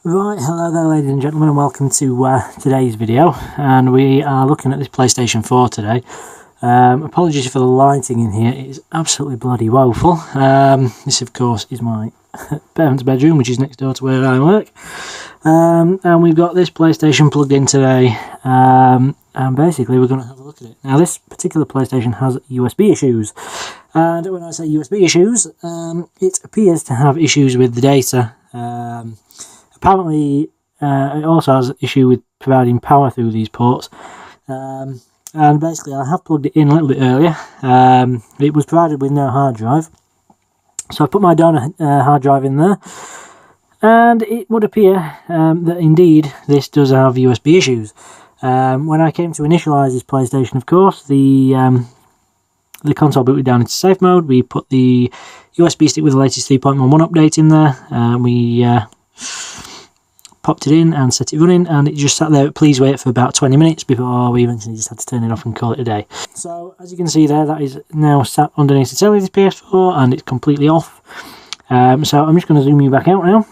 Right, hello there ladies and gentlemen, and welcome to today's video. And we are looking at this PlayStation 4 today. Apologies for the lighting in here, it is absolutely bloody woeful. This of course is my parents' bedroom, which is next door to where I work. And we've got this PlayStation plugged in today, and basically we're going to have a look at it. Now this particular PlayStation has USB issues, and when I say USB issues, it appears to have issues with the data. Apparently it also has an issue with providing power through these ports, and basically I have plugged it in a little bit earlier. It was provided with no hard drive, so I put my donor hard drive in there, and it would appear that indeed this does have USB issues. When I came to initialise this PlayStation, of course, the console booted down into safe mode. We put the USB stick with the latest 3.11 update in there, we popped it in and set it running, and it just sat there at please wait for about 20 minutes before we eventually just had to turn it off and call it a day. So as you can see there, that is now sat underneath the telly, this PS4, and it's completely off. So I'm just going to zoom you back out now,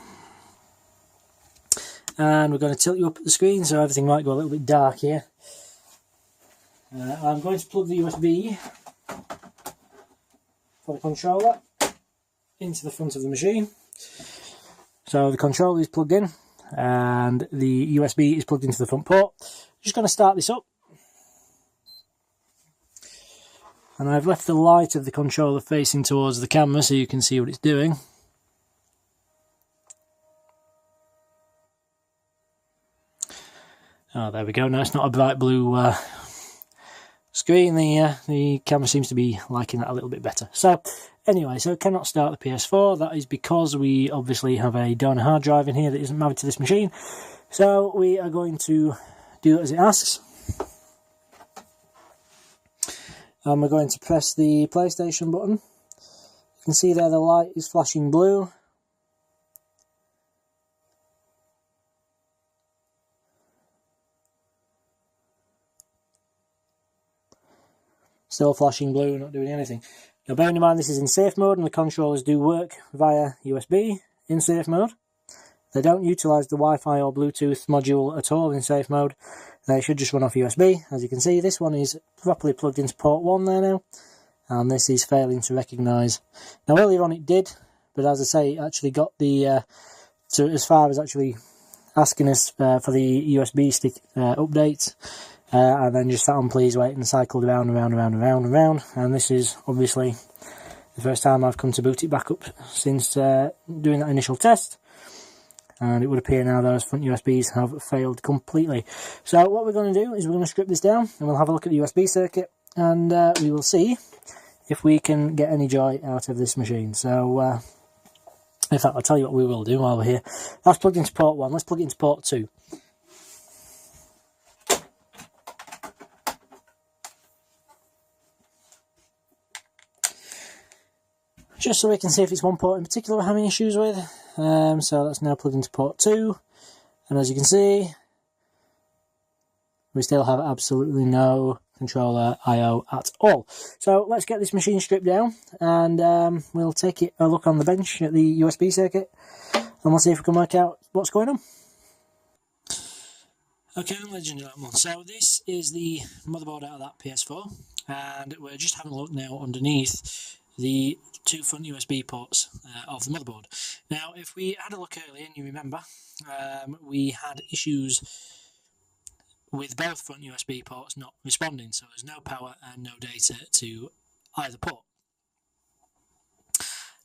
and we're going to tilt you up at the screen so everything might go a little bit dark here. I'm going to plug the USB for the controller into the front of the machine. So the controller is plugged in and the USB is plugged into the front port. Just going to start this up, and I've left the light of the controller facing towards the camera so you can see what it's doing. Oh, there we go. Now it's not a bright blue screen. The camera seems to be liking that a little bit better. So anyway, so it cannot start the PS4. That is because we obviously have a donor hard drive in here that isn't married to this machine. So we are going to do it as it asks. And we're going to press the PlayStation button. You can see there the light is flashing blue. Still flashing blue, not doing anything. Now bearing in mind this is in safe mode, and the controllers do work via USB in safe mode. They don't utilise the Wi-Fi or Bluetooth module at all in safe mode. They should just run off USB. As you can see, this one is properly plugged into port 1 there now, and this is failing to recognise. Now earlier on it did, but as I say, it actually got the to as far as actually asking us for the USB stick update. And then just sat on please wait and cycled around and round and round and round and round. And this is obviously the first time I've come to boot it back up since doing that initial test. And it would appear now those front USBs have failed completely. So what we're going to do is we're going to strip this down, and we'll have a look at the USB circuit, and we will see if we can get any joy out of this machine. So in fact, I'll tell you what we will do while we're here. That's plugged into port 1, let's plug it into port 2. Just so we can see if it's one port in particular we're having issues with. So that's now plugged into port 2, and as you can see, we still have absolutely no controller I/O at all. So let's get this machine stripped down, and we'll take a look on the bench at the USB circuit, and we'll see if we can work out what's going on. Okay, ladies and gentlemen, so this is the motherboard out of that PS4, and we're just having a look now underneath the two front USB ports of the motherboard. Now, if we had a look earlier, and you remember, we had issues with both front USB ports not responding, so there's no power and no data to either port.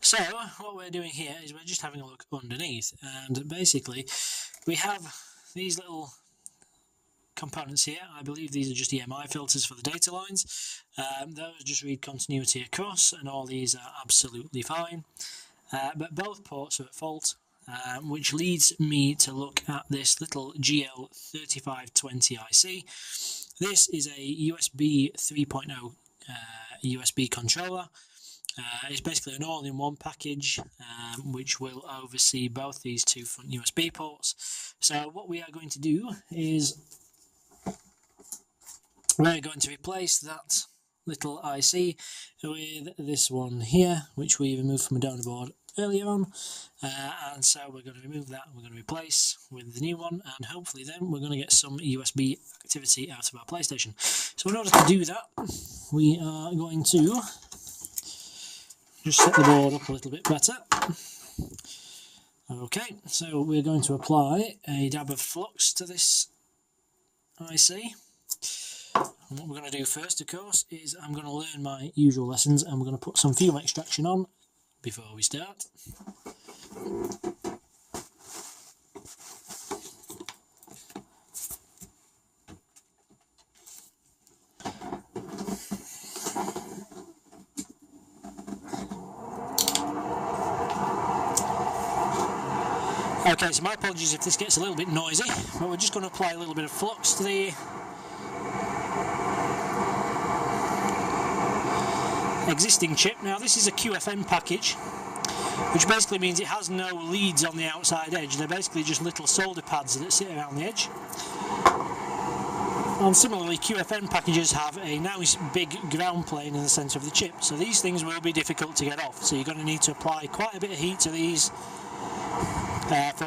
So, what we're doing here is we're just having a look underneath, and basically we have these little components here. I believe these are just EMI filters for the data lines. Those just read continuity across, and all these are absolutely fine. But both ports are at fault, which leads me to look at this little GL3520 IC. This is a USB 3.0 USB controller. It's basically an all-in-one package, which will oversee both these two front USB ports. So what we are going to do is we're going to replace that little IC with this one here, which we removed from a donor board earlier on, and so we're going to remove that and we're going to replace with the new one, and hopefully then we're going to get some USB activity out of our PlayStation. So in order to do that, we are going to just set the board up a little bit better. Okay, so we're going to apply a dab of flux to this IC. And what we're going to do first, of course, is I'm going to learn my usual lessons, and we're going to put some fume extraction on before we start. Okay, so my apologies if this gets a little bit noisy, but we're just going to apply a little bit of flux to the existing chip. Now this is a QFN package, which basically means it has no leads on the outside edge. They're basically just little solder pads that sit around the edge. And similarly, QFN packages have a nice big ground plane in the centre of the chip, so these things will be difficult to get off, so you're going to need to apply quite a bit of heat to these for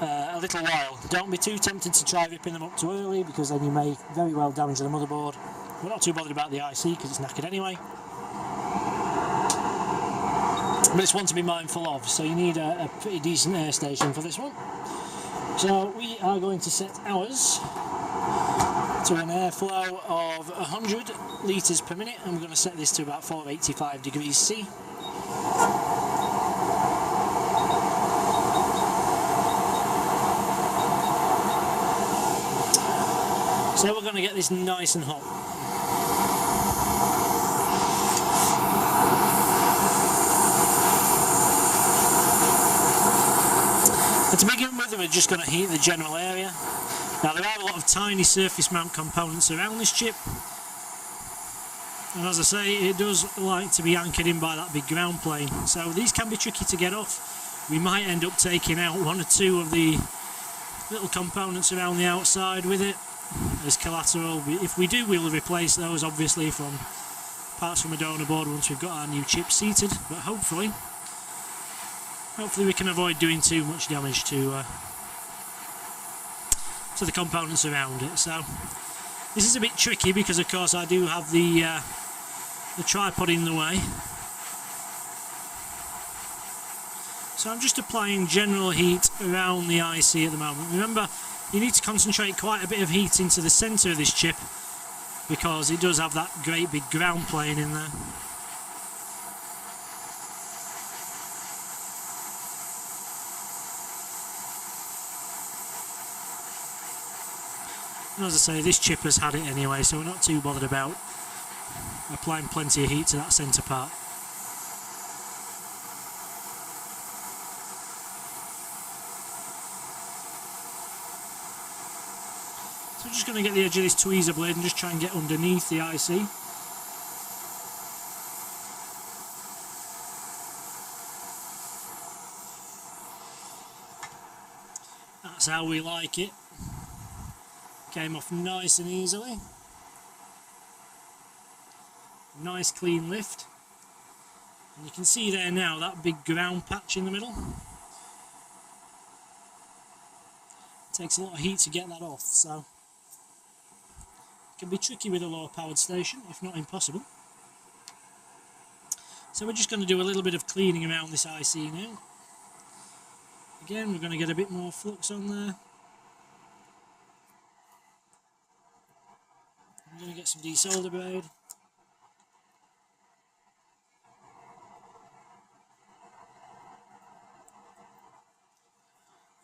a little while. Don't be too tempted to try ripping them up too early, because then you may very well damage the motherboard. We're not too bothered about the IC because it's knackered anyway, but it's one to be mindful of, so you need a pretty decent air station for this one. So we are going to set ours to an airflow of 100 litres per minute, and we're going to set this to about 485 degrees C. So we're going to get this nice and hot. And to begin with, we're just going to heat the general area. Now there are a lot of tiny surface mount components around this chip, and as I say, it does like to be anchored in by that big ground plane, so these can be tricky to get off. We might end up taking out one or two of the little components around the outside with it as collateral. If we do, we'll replace those obviously from parts from a donor board once we've got our new chip seated, but hopefully we can avoid doing too much damage to the components around it. So this is a bit tricky because of course I do have the tripod in the way, so I'm just applying general heat around the IC at the moment. Remember, you need to concentrate quite a bit of heat into the centre of this chip because it does have that great big ground plane in there. And as I say, this chip has had it anyway, so we're not too bothered about applying plenty of heat to that centre part. So I'm just going to get the edge of this tweezer blade and just try and get underneath the IC. That's how we like it. Came off nice and easily. Nice clean lift. And you can see there now that big ground patch in the middle. It takes a lot of heat to get that off, so it can be tricky with a lower powered station, if not impossible. So we're just going to do a little bit of cleaning around this IC now. Again, we're going to get a bit more flux on there. I'm going to get some desolder braid.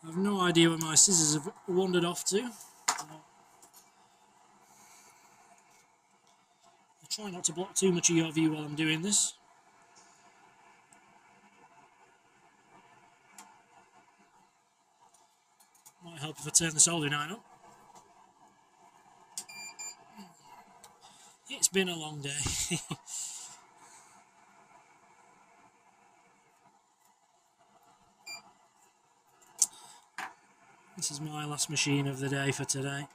I have no idea where my scissors have wandered off to. I'll try not to block too much of your view while I'm doing this. Might help if I turn the soldering iron up. It's been a long day. This is my last machine of the day for today.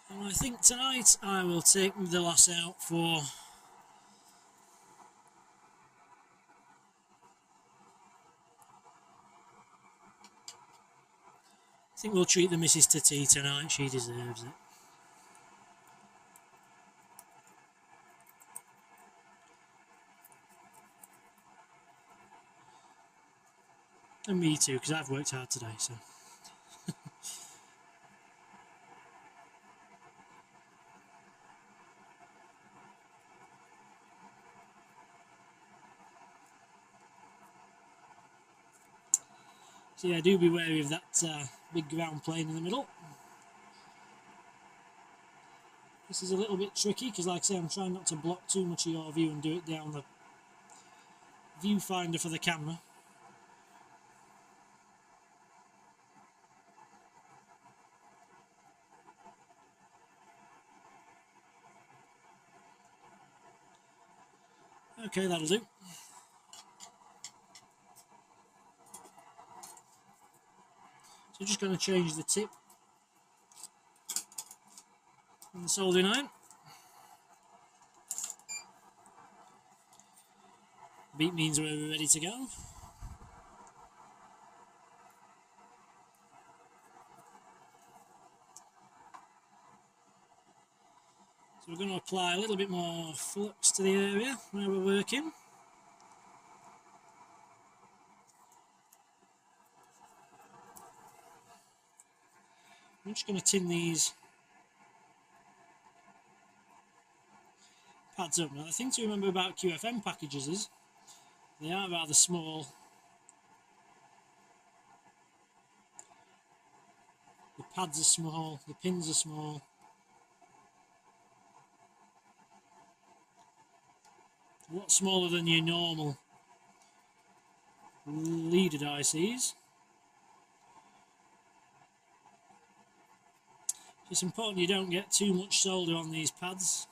And I think Tonight I will take the lass out for I think we'll treat the missus to tea tonight, she deserves it. And me too, because I've worked hard today, so. So yeah, do be wary of that big ground plane in the middle. This is a little bit tricky because, like I say, I'm trying not to block too much of your view and do it down the viewfinder for the camera. Okay, that'll do. So I'm just going to change the tip on the soldering iron. Beep means we're ready to go. So we're going to apply a little bit more flux to the area where we're working. I'm just going to tin these pads up. Now, the thing to remember about QFM packages is they are rather small. The pads are small, the pins are small. A lot smaller than your normal leaded ICs. It's important you don't get too much solder on these pads.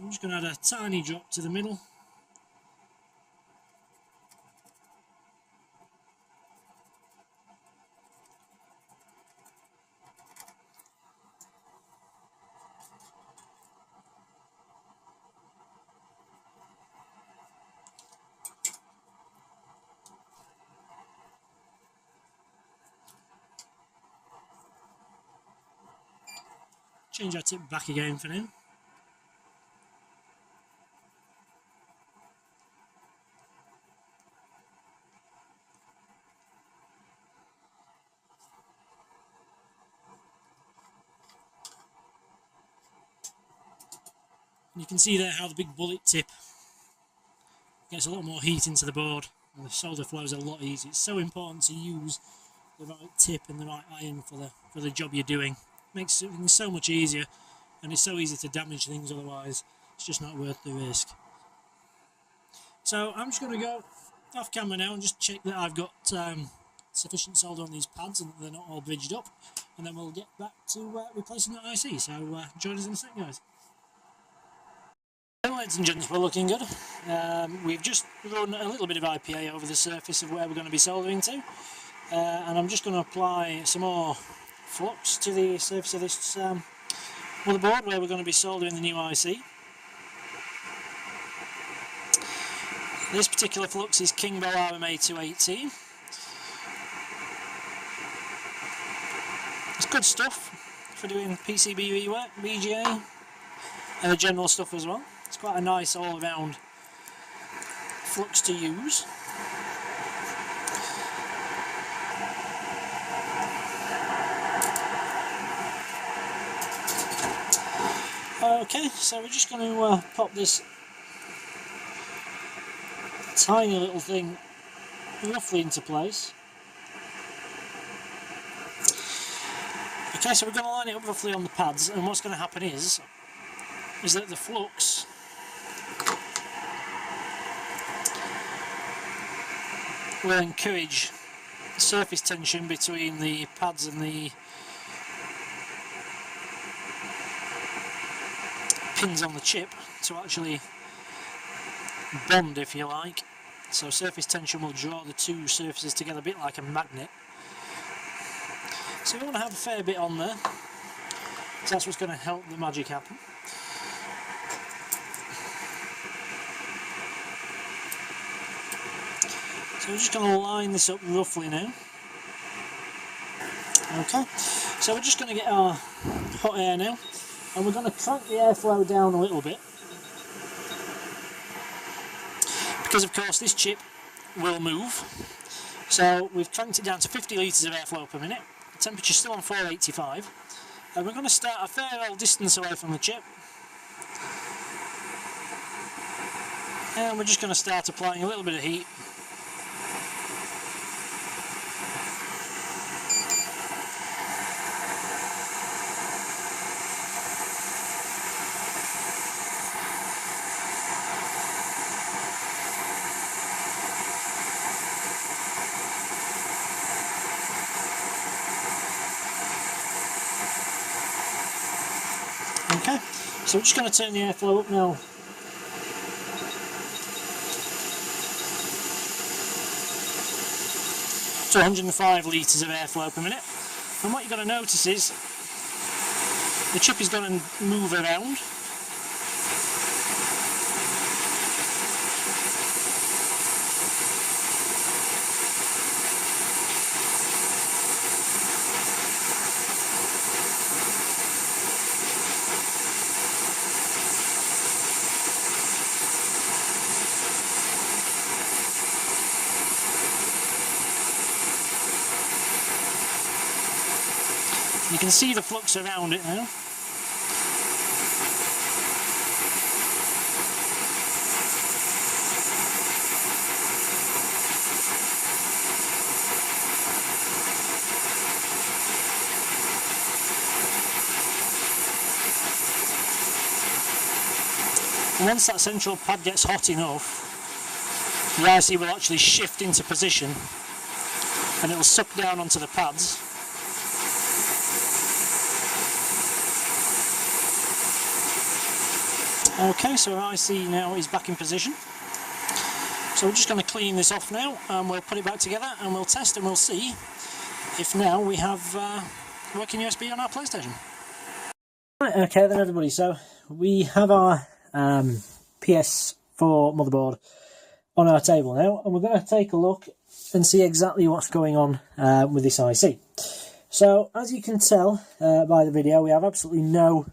I'm just going to add a tiny drop to the middle. Change our tip back again for now. You can see there how the big bullet tip gets a lot more heat into the board and the solder flows a lot easier. It's so important to use the right tip and the right iron for the job you're doing. It makes it so much easier, and it's so easy to damage things otherwise. It's just not worth the risk. So I'm just going to go off camera now and just check that I've got sufficient solder on these pads and that they're not all bridged up, and then we'll get back to replacing that IC. So join us in a sec, guys. Ladies and gents, we're looking good. We've just run a little bit of IPA over the surface of where we're going to be soldering to, and I'm just going to apply some more flux to the surface of this motherboard where we're going to be soldering the new IC. This particular flux is Kingbo RMA218. It's good stuff for doing PCB rework, BGA, and the general stuff as well. It's quite a nice all-round flux to use. Okay, so we're just going to pop this tiny little thing roughly into place. Okay, so we're going to line it up roughly on the pads, and what's going to happen is that the flux will encourage surface tension between the pads and the pins on the chip to actually bond, if you like. So surface tension will draw the two surfaces together a bit like a magnet. So we want to have a fair bit on there, so that's what's going to help the magic happen. So we're just going to line this up roughly now. Okay, so we're just going to get our hot air now, and we're going to crank the airflow down a little bit, because of course this chip will move. So we've cranked it down to 50 litres of airflow per minute. The temperature's still on 485, and we're going to start a fair old distance away from the chip, and we're just going to start applying a little bit of heat. Okay, so we're just going to turn the airflow up now. To 105 litres of airflow per minute. And what you're going to notice is the chip is going to move around. You can see the flux around it now. And once that central pad gets hot enough, the IC will actually shift into position and it will suck down onto the pads. Okay, so our IC now is back in position. So we're just going to clean this off now, and we'll put it back together and we'll test and we'll see if now we have working USB on our PlayStation. Right, okay then everybody, so we have our PS4 motherboard on our table now, and we're going to take a look and see exactly what's going on with this IC. So as you can tell by the video, we have absolutely no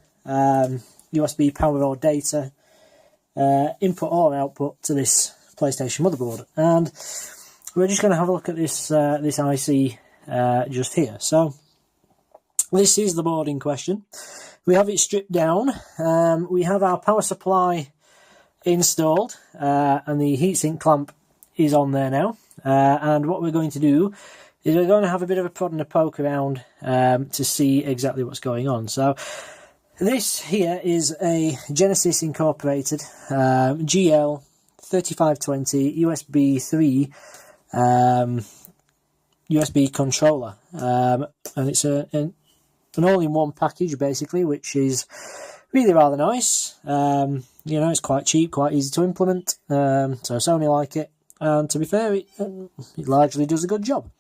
USB power or data input or output to this PlayStation motherboard, and we're just going to have a look at this this IC just here. So this is the board in question. We have it stripped down. We have our power supply installed, and the heatsink clamp is on there now. And what we're going to do is we're going to have a bit of a prod and a poke around to see exactly what's going on. So this here is a Genesis Incorporated GL3520 USB 3 USB controller, and it's an all-in-one package basically, which is really rather nice. You know, it's quite cheap, quite easy to implement, so Sony like it, and to be fair, it largely does a good job.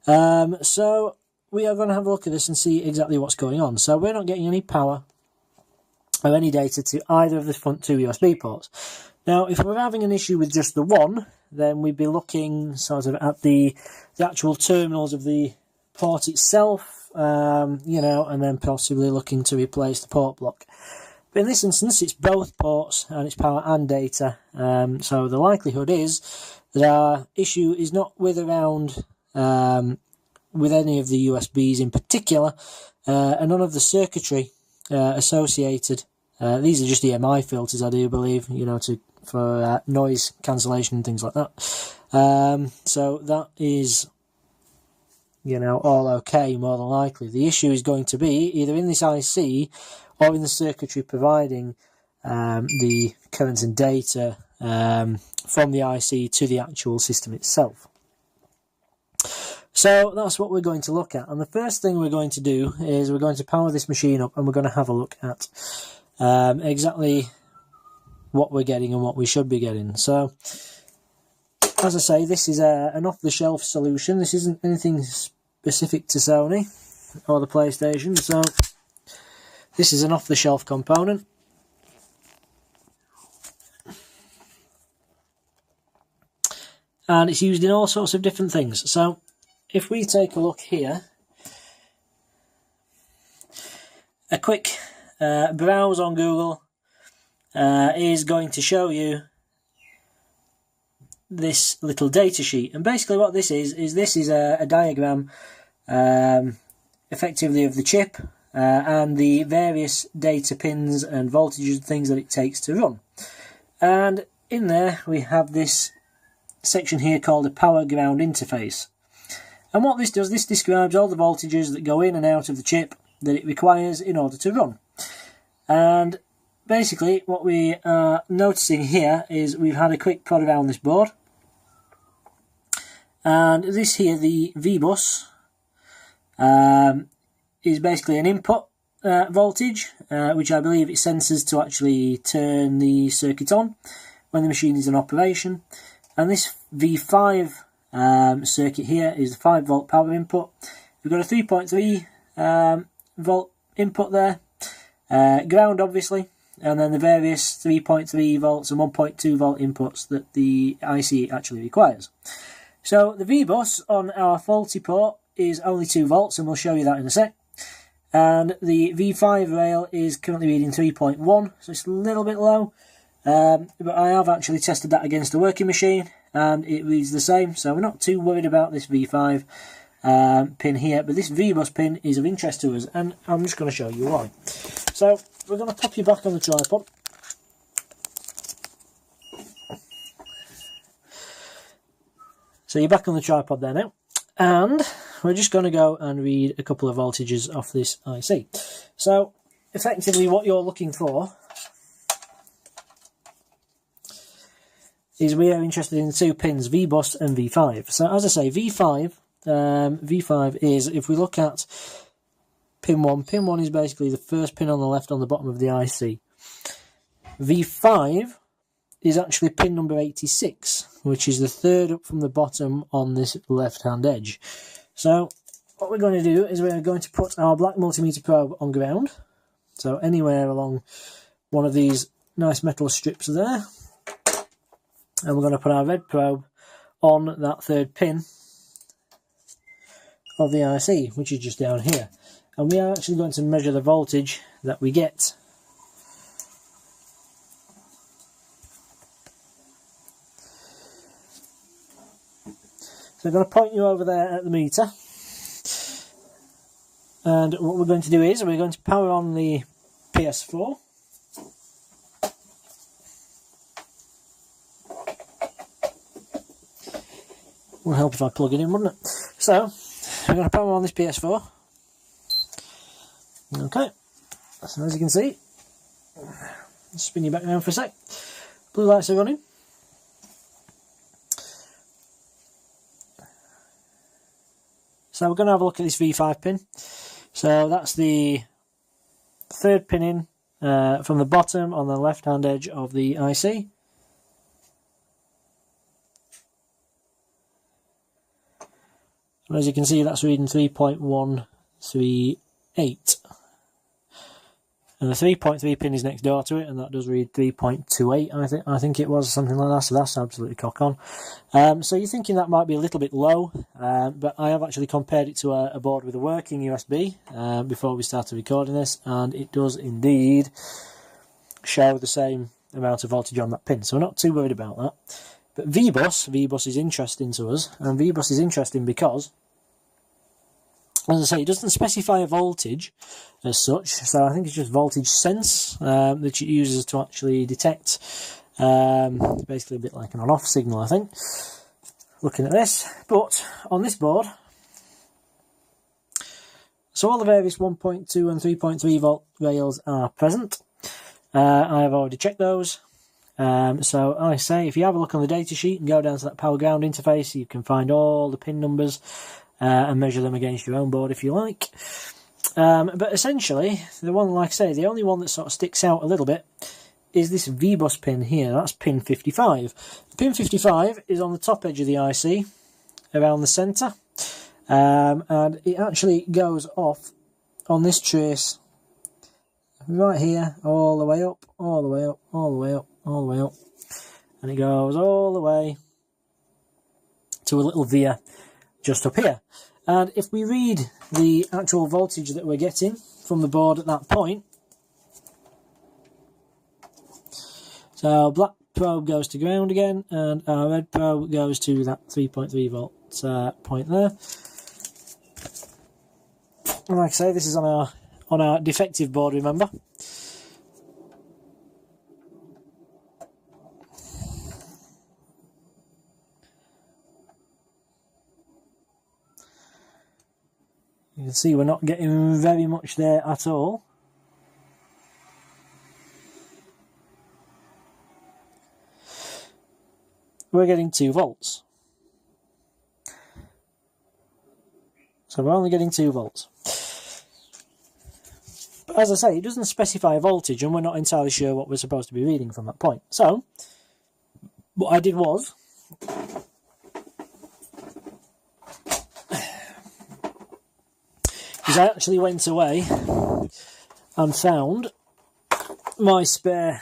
So we are going to have a look at this and see exactly what's going on. So we're not getting any power or any data to either of the front two USB ports. Now, if we're having an issue with just the one, then we'd be looking sort of at the actual terminals of the port itself, you know, and then possibly looking to replace the port block. But in this instance, it's both ports, and it's power and data. So the likelihood is that our issue is not with around with any of the USBs in particular, and none of the circuitry associated. These are just EMI filters, I do believe, you know, for noise cancellation and things like that. So that is, you know, all okay, more than likely. The issue is going to be either in this IC or in the circuitry providing the current and data from the IC to the actual system itself. So that's what we're going to look at, and the first thing we're going to do is we're going to power this machine up, and we're going to have a look at exactly what we're getting and what we should be getting. So, as I say, this is an off-the-shelf solution. This isn't anything specific to Sony or the PlayStation, so this is an off-the-shelf component. And it's used in all sorts of different things. So, if we take a look here, a quick browse on Google is going to show you this little data sheet. And basically what this is a diagram effectively of the chip and the various data pins and voltages and things that it takes to run. And in there we have this section here called a power ground interface. And what this does, this describes all the voltages that go in and out of the chip that it requires in order to run. And basically what we are noticing here is we've had a quick prod around this board, and this here, the V-bus, is basically an input voltage, which I believe it senses to actually turn the circuit on when the machine is in operation. And this V5 circuit here is the 5 volt power input. We've got a 3.3 volt input there, ground obviously, and then the various 3.3 volts and 1.2 volt inputs that the IC actually requires. So the V-bus on our faulty port is only 2 volts, and we'll show you that in a sec. And the V5 rail is currently reading 3.1, so it's a little bit low. But I have actually tested that against a working machine and it reads the same, so we're not too worried about this V5 pin here, but this V-bus pin is of interest to us, and I'm just going to show you why. So we're going to pop you back on the tripod. So you're back on the tripod there now, and we're just going to go and read a couple of voltages off this IC. So effectively what you're looking for is we are interested in the 2 pins, V-bus and V5. So as I say, V5 is, if we look at pin 1 is basically the first pin on the left on the bottom of the IC. V5 is actually pin number 86, which is the third up from the bottom on this left-hand edge. So what we're going to do is we're going to put our black multimeter probe on ground. So anywhere along one of these nice metal strips there. And we're going to put our red probe on that 3rd pin of the IC, which is just down here. And we are actually going to measure the voltage that we get. So I'm going to point you over there at the meter. And what we're going to do is we're going to power on the PS4. Would help if I plug it in, wouldn't it? So, I'm going to power on this PS4. Okay, so as you can see, I'll spin you back around for a sec. Blue lights are running. So we're going to have a look at this V5 pin. So that's the 3rd pin in from the bottom on the left hand edge of the IC. And as you can see, that's reading 3.138. And the 3.3 pin is next door to it, and that does read 3.28, I think it was, something like that, so that's absolutely cock on. So you're thinking that might be a little bit low, but I have actually compared it to a board with a working USB before we started recording this, and it does indeed show the same amount of voltage on that pin, so we're not too worried about that. But V-bus is interesting to us, and V-bus is interesting because, as I say, it doesn't specify a voltage as such, so I think it's just voltage sense that it uses to actually detect, basically a bit like an on-off signal, I think, looking at this. But on this board, so all the various 1.2 and 3.3 volt rails are present. I have already checked those. So I say, if you have a look on the datasheet and go down to that power ground interface, you can find all the pin numbers and measure them against your own board if you like. But essentially, the one, like I say, the only one that sort of sticks out a little bit is this V-bus pin here. That's pin 55. Pin 55 is on the top edge of the IC, around the centre, and it actually goes off on this trace right here, all the way up, all the way up, all the way up, all the way up, and it goes all the way to a little via just up here. And if we read the actual voltage that we're getting from the board at that point, so black probe goes to ground again, and our red probe goes to that 3.3 volt point there. And like I say, this is on our defective board, remember. You can see we're not getting very much there at all. We're getting 2 volts. So we're only getting 2 volts. But as I say, it doesn't specify a voltage, and we're not entirely sure what we're supposed to be reading from that point. So, what I did was, I actually went away and found my spare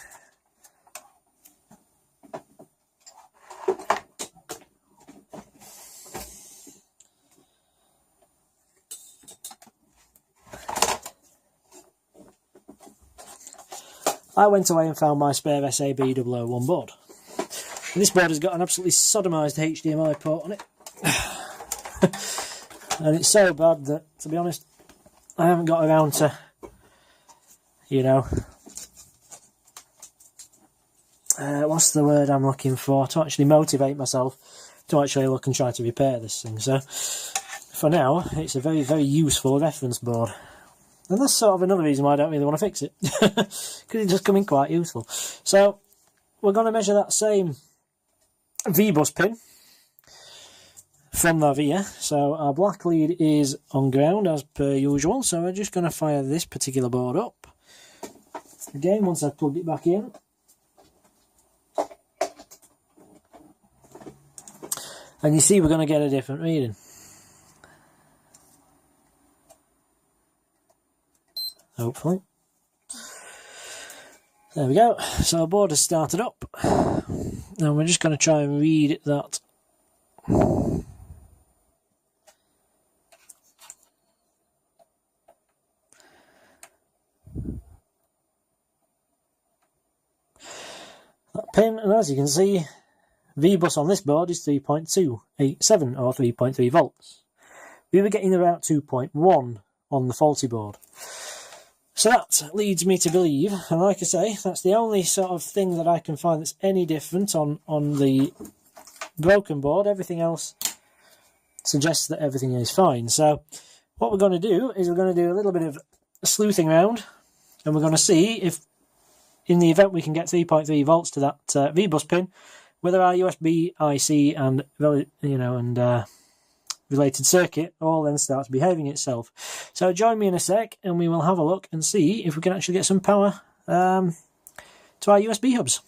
SAB-001 board. And this board has got an absolutely sodomised HDMI port on it. And it's so bad that, to be honest, I haven't got around to, you know, what's the word I'm looking for, to actually motivate myself to actually look and try to repair this thing. So, for now, it's a very, very useful reference board. And that's sort of another reason why I don't really want to fix it, because it's just coming quite useful. So, we're going to measure that same V-bus pin from the via. So our black lead is on ground as per usual, so we're just going to fire this particular board up. Again, once I've plugged it back in. And you see we're going to get a different reading. Hopefully. There we go. So our board has started up. Now we're just going to try and read that. That pin, and as you can see, V-bus on this board is 3.287 or 3.3 volts. We were getting about 2.1 on the faulty board. So that leads me to believe, and like I say, that's the only sort of thing that I can find that's any different on the broken board. Everything else suggests that everything is fine. So what we're going to do is we're going to do a little bit of sleuthing around, and we're going to see if, in the event we can get 3.3 volts to that V-bus pin, whether our USB IC and related circuit all then starts behaving itself. So join me in a sec and we will have a look and see if we can actually get some power to our USB hubs.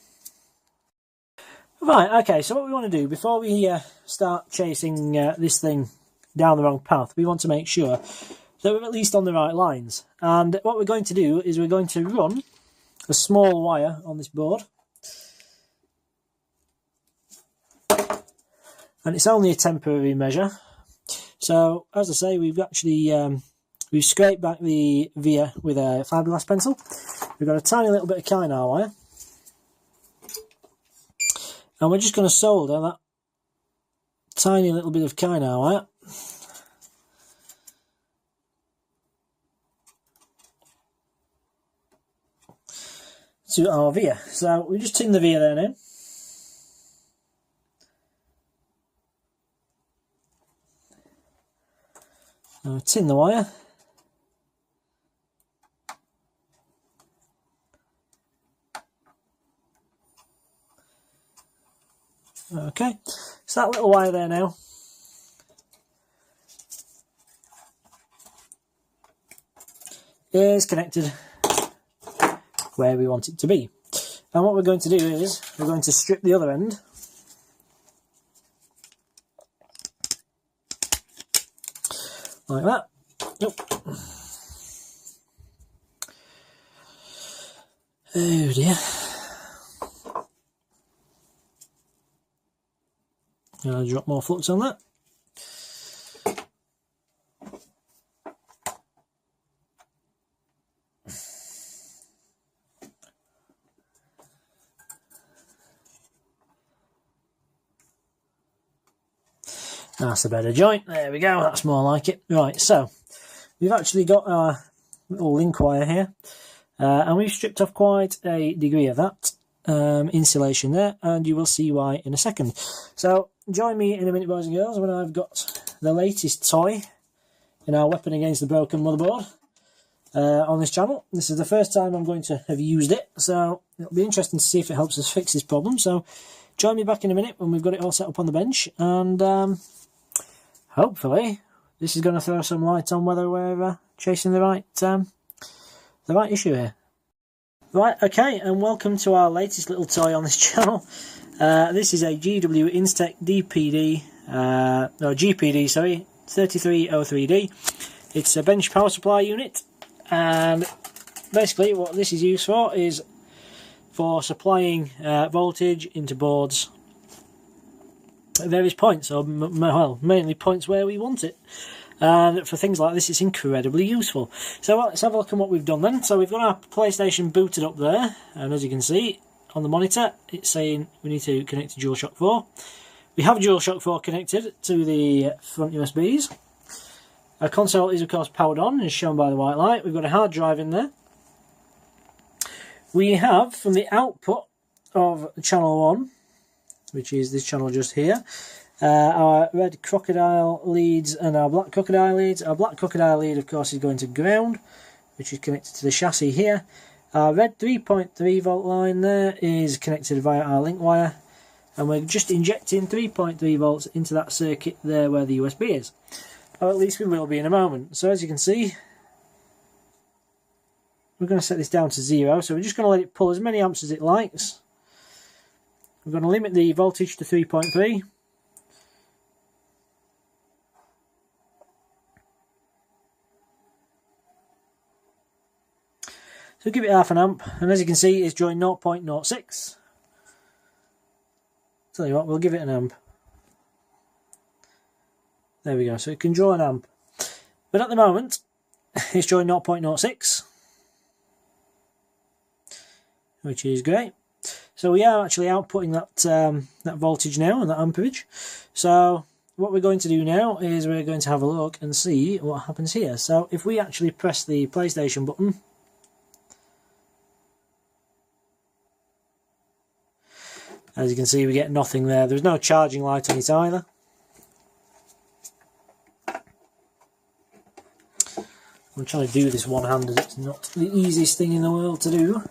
Right, okay, so what we want to do before we start chasing this thing down the wrong path, we want to make sure that we're at least on the right lines. And what we're going to do is we're going to run a small wire on this board. And it's only a temporary measure. So, as I say, we've actually we've scraped back the via with a fiberglass pencil. We've got a tiny little bit of kynar wire. And we're just going to solder that tiny little bit of kynar wire to our via. So, we just tin the via there now. Tin the wire. Okay, so that little wire there now is connected where we want it to be. And what we're going to do is we're going to strip the other end. Like that. Nope. Oh dear. I'll drop more flux on that. That's a better joint. There we go. That's more like it. Right, so we've actually got our little link wire here, and we've stripped off quite a degree of that insulation there, and you will see why in a second. So join me in a minute, boys and girls, when I've got the latest toy in our weapon against the broken motherboard on this channel. This is the first time I'm going to have used it, so it'll be interesting to see if it helps us fix this problem. So join me back in a minute when we've got it all set up on the bench, and hopefully this is going to throw some light on whether we're chasing the right issue here. Right, okay, and welcome to our latest little toy on this channel. This is a GW Instech DPD, GPD, sorry, 3303D. It's a bench power supply unit, and basically what this is used for is for supplying voltage into boards at various points, or well, mainly points where we want it. And for things like this, it's incredibly useful. So let's have a look at what we've done then. So we've got our PlayStation booted up there, and as you can see on the monitor, it's saying we need to connect to DualShock 4. We have DualShock 4 connected to the front USBs. Our console is of course powered on, as shown by the white light. We've got a hard drive in there. We have, from the output of channel 1, which is this channel just here, our red crocodile leads and our black crocodile leads. Our black crocodile lead, of course, is going to ground, which is connected to the chassis here. Our red 3.3 volt line there is connected via our link wire, and we're just injecting 3.3 volts into that circuit there where the USB is. Or at least we will be in a moment. So as you can see, we're going to set this down to 0, so we're just going to let it pull as many amps as it likes. We're going to limit the voltage to 3.3. So give it half an amp, and as you can see, it's drawing 0.06. Tell you what, we'll give it an amp. There we go, so it can draw an amp. But at the moment, it's drawing 0.06, which is great. So we are actually outputting that voltage now and that amperage. So what we're going to do now is we're going to have a look and see what happens here. So if we actually press the PlayStation button, as you can see, we get nothing there. There's no charging light on it either. I'm trying to do this one-handed. It's not the easiest thing in the world to do.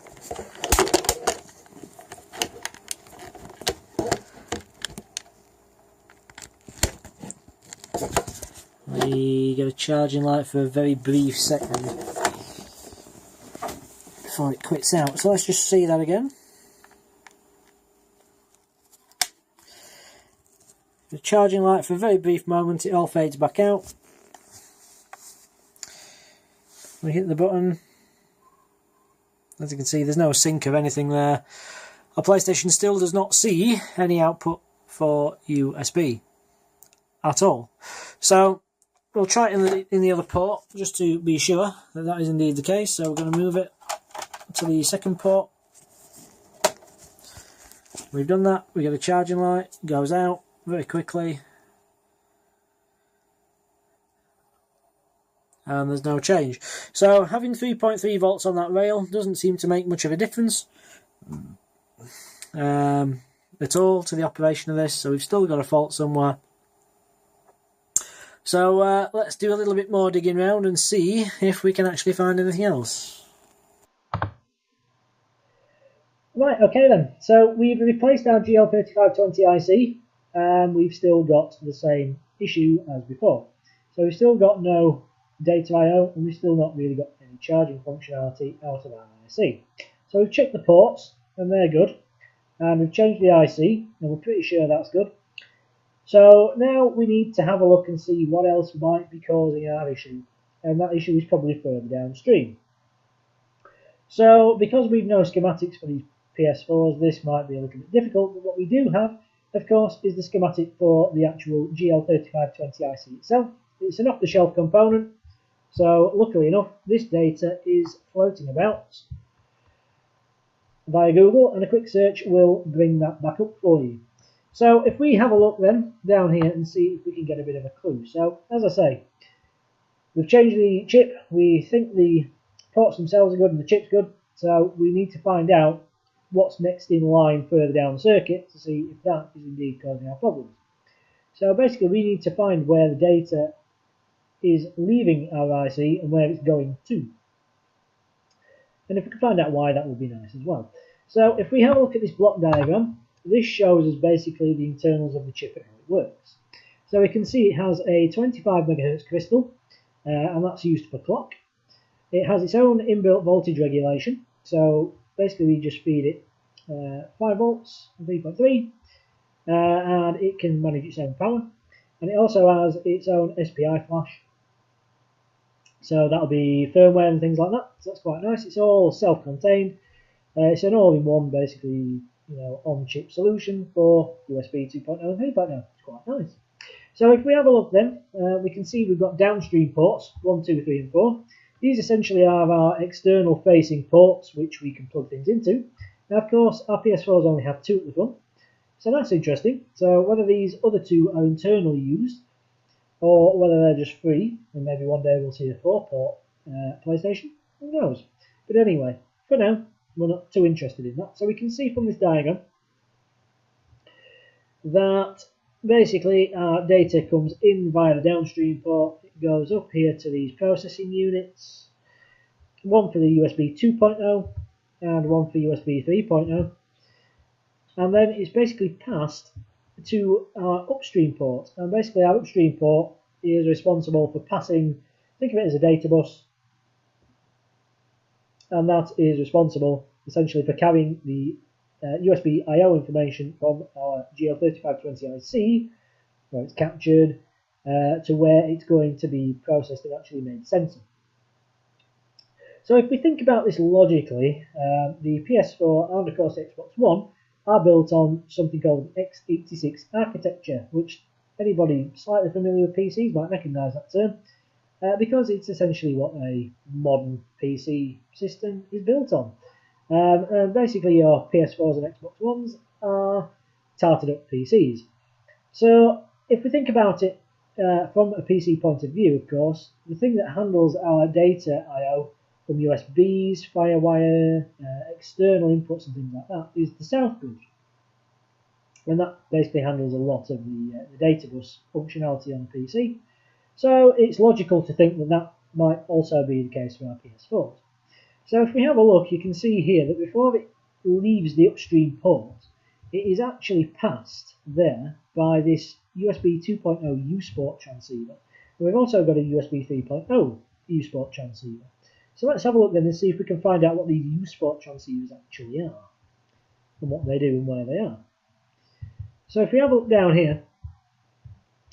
We get a charging light for a very brief second before it quits out. So let's just see that again. The charging light for a very brief moment, it all fades back out. We hit the button. As you can see, there's no sync of anything there. Our PlayStation still does not see any output for USB at all. So we'll try it in the other port just to be sure that that is indeed the case. So we're going to move it to the second port. We've done that. We get a charging light, goes out very quickly, and there's no change. So having 3.3 volts on that rail doesn't seem to make much of a difference at all to the operation of this. So we've still got a fault somewhere. So let's do a little bit more digging around and see if we can actually find anything else. Right, okay then. So we've replaced our GL3520 IC, and we've still got the same issue as before. So we've still got no data I/O, and we've still not really got any charging functionality out of our IC. So we've checked the ports, and they're good. And we've changed the IC, and we're pretty sure that's good. So now we need to have a look and see what else might be causing our issue, and that issue is probably further downstream. So because we've no schematics for these PS4s, this might be a little bit difficult, but what we do have, of course, is the schematic for the actual GL3520 IC itself. It's an off-the-shelf component, so luckily enough, this data is floating about via Google, and a quick search will bring that back up for you. So if we have a look then down here and see if we can get a bit of a clue. So as I say, we've changed the chip. We think the ports themselves are good and the chip's good, so we need to find out what's next in line further down the circuit to see if that is indeed causing our problems. So basically we need to find where the data is leaving our IC and where it's going to. And if we can find out why, that would be nice as well. So if we have a look at this block diagram, this shows us basically the internals of the chip and how it works. So we can see it has a 25 MHz crystal, and that's used for clock. It has its own inbuilt voltage regulation, so basically we just feed it 5 volts and 3.3, and it can manage its own power. And it also has its own SPI flash, so that'll be firmware and things like that, so that's quite nice. It's all self-contained. It's an all-in-one, basically, on-chip solution for USB 2.0 and 3.0. It's quite nice. So if we have a look then, we can see we've got downstream ports, 1, 2, 3 and 4. These essentially are our external facing ports which we can plug things into. Now of course our PS4s only have 2 at the front, so that's interesting. So whether these other 2 are internally used or whether they're just free, and maybe one day we'll see a 4-port PlayStation, who knows. But anyway, for now we're not too interested in that. So we can see from this diagram that basically our data comes in via the downstream port. It goes up here to these processing units, one for the USB 2.0 and one for USB 3.0, and then it's basically passed to our upstream port. And basically our upstream port is responsible for passing, think of it as a data bus, and that is responsible essentially for carrying the USB I/O information from our GL3520 IC, where it's captured, to where it's going to be processed and actually made sense of. So if we think about this logically, the PS4 and of course the Xbox One are built on something called x86 architecture, which anybody slightly familiar with PCs might recognise that term, because it's essentially what a modern PC system is built on. And basically your PS4s and Xbox Ones are tarted up PCs. So if we think about it from a PC point of view, of course, the thing that handles our data I/O from USBs, FireWire, external inputs and things like that is the Southbridge. And that basically handles a lot of the data bus functionality on the PC. So it's logical to think that that might also be the case for our PS4s. So if we have a look, you can see here that before it leaves the upstream port, it is actually passed there by this USB 2.0 USport transceiver. And we've also got a USB 3.0 USport transceiver. So let's have a look then and see if we can find out what these USport transceivers actually are, and what they do and where they are. So if we have a look down here,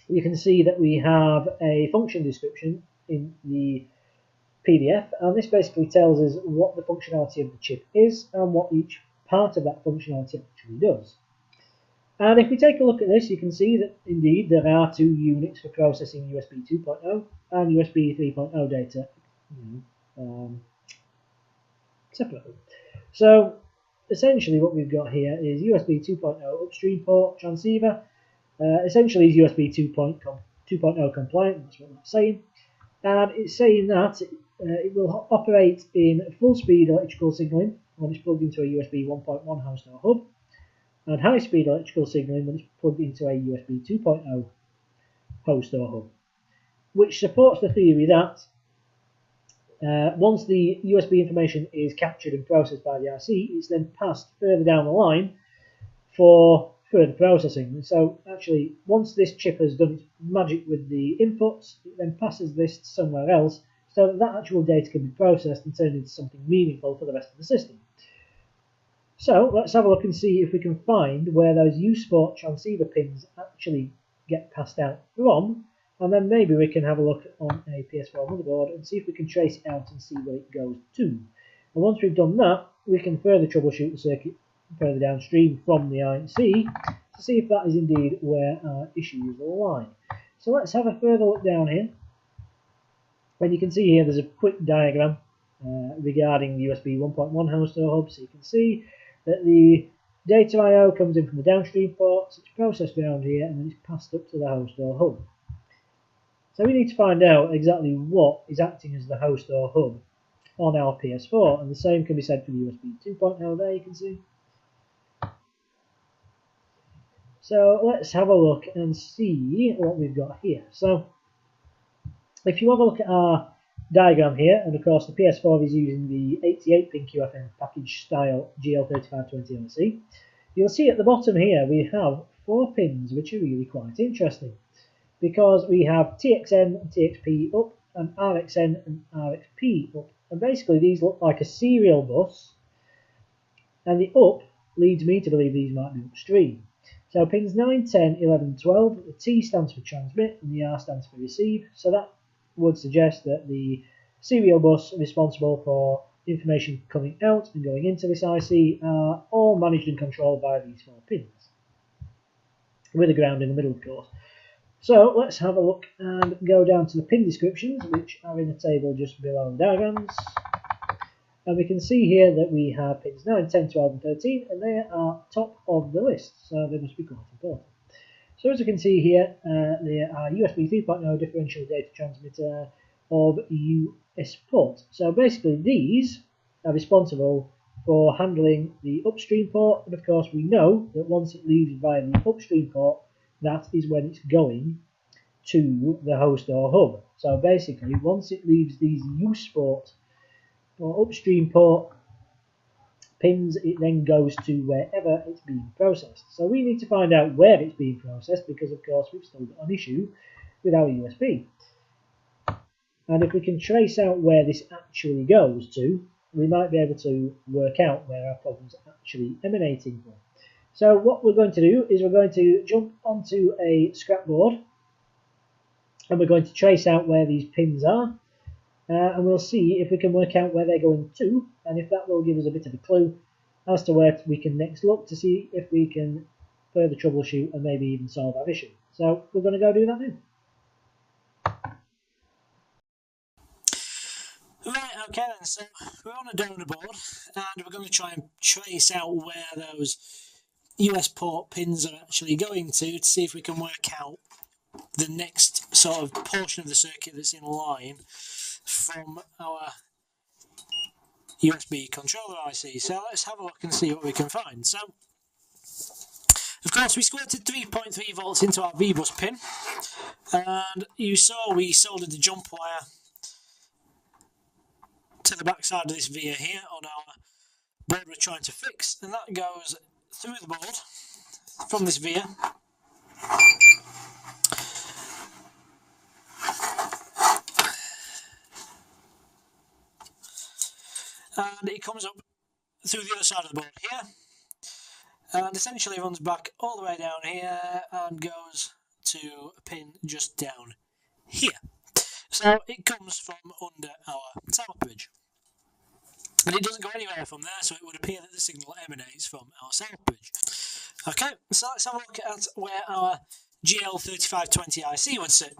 you can see that we have a function description in the PDF, and this basically tells us what the functionality of the chip is and what each part of that functionality actually does. And if we take a look at this, you can see that indeed there are 2 units for processing USB 2.0 and USB 3.0 data separately. So essentially what we've got here is USB 2.0 upstream port transceiver. Essentially is USB 2.0 compliant, that's what that's saying. And it's saying that it will operate in full speed electrical signaling when it's plugged into a USB 1.1 host or hub, and high speed electrical signaling when it's plugged into a USB 2.0 host or hub, which supports the theory that once the USB information is captured and processed by the IC, it's then passed further down the line for further processing. So actually, once this chip has done its magic with the inputs, it then passes this to somewhere else so that actual data can be processed and turned into something meaningful for the rest of the system. So let's have a look and see if we can find where those U-Sport transceiver pins actually get passed out from, and then maybe we can have a look on a PS4 motherboard and see if we can trace it out and see where it goes to. And once we've done that, we can further troubleshoot the circuit further downstream from the IC to see if that is indeed where our issues lie. So let's have a further look down here. And you can see here there's a quick diagram regarding the USB 1.1 host door hub, so you can see that the data I/O comes in from the downstream ports, it's processed around here, and then it's passed up to the host door hub. So we need to find out exactly what is acting as the host door hub on our PS4, and the same can be said for the USB 2.0 there, you can see. So let's have a look and see what we've got here. So if you have a look at our diagram here, and of course the PS4 is using the 88-pin QFN package style GL3520 IC, you'll see at the bottom here we have 4 pins which are really quite interesting, because we have TXN and TXP up and RXN and RXP up, and basically these look like a serial bus, and the up leads me to believe these might be upstream. So pins 9, 10, 11, 12, the T stands for transmit and the R stands for receive, so that would suggest that the serial bus responsible for information coming out and going into this IC are all managed and controlled by these 4 pins, with a ground in the middle, of course. So let's have a look and go down to the pin descriptions, which are in the table just below the diagrams. And we can see here that we have pins 9, 10, 12 and 13, and they are top of the list, so they must be quite important. So as you can see here, they are USB 3.0 differential data transmitter of US port. So basically these are responsible for handling the upstream port, and of course we know that once it leaves via the upstream port, that is when it's going to the host or hub. So basically once it leaves these U-Sport or upstream port pins, it then goes to wherever it's being processed. So we need to find out where it's being processed, because of course we've still got an issue with our USB. And if we can trace out where this actually goes to, we might be able to work out where our problems are actually emanating from. So what we're going to do is we're going to jump onto a scrapboard, and we're going to trace out where these pins are. And we'll see if we can work out where they're going to, and if that will give us a bit of a clue as to where we can next look to see if we can further troubleshoot and maybe even solve our issue. So we're going to go do that now. Right, okay then, so we're on a donor board, and we're going to try and trace out where those US port pins are actually going to see if we can work out the next sort of portion of the circuit that's in line from our USB controller IC. So let's have a look and see what we can find. So, of course, we squirted 3.3 volts into our V-bus pin, and you saw we soldered the jump wire to the back side of this via here on our board we're trying to fix, and that goes through the board from this via. And it comes up through the other side of the board here, and essentially runs back all the way down here and goes to a pin just down here. So it comes from under our Southbridge, and it doesn't go anywhere from there, so it would appear that the signal emanates from our Southbridge. Okay, so let's have a look at where our GL3520 IC would sit,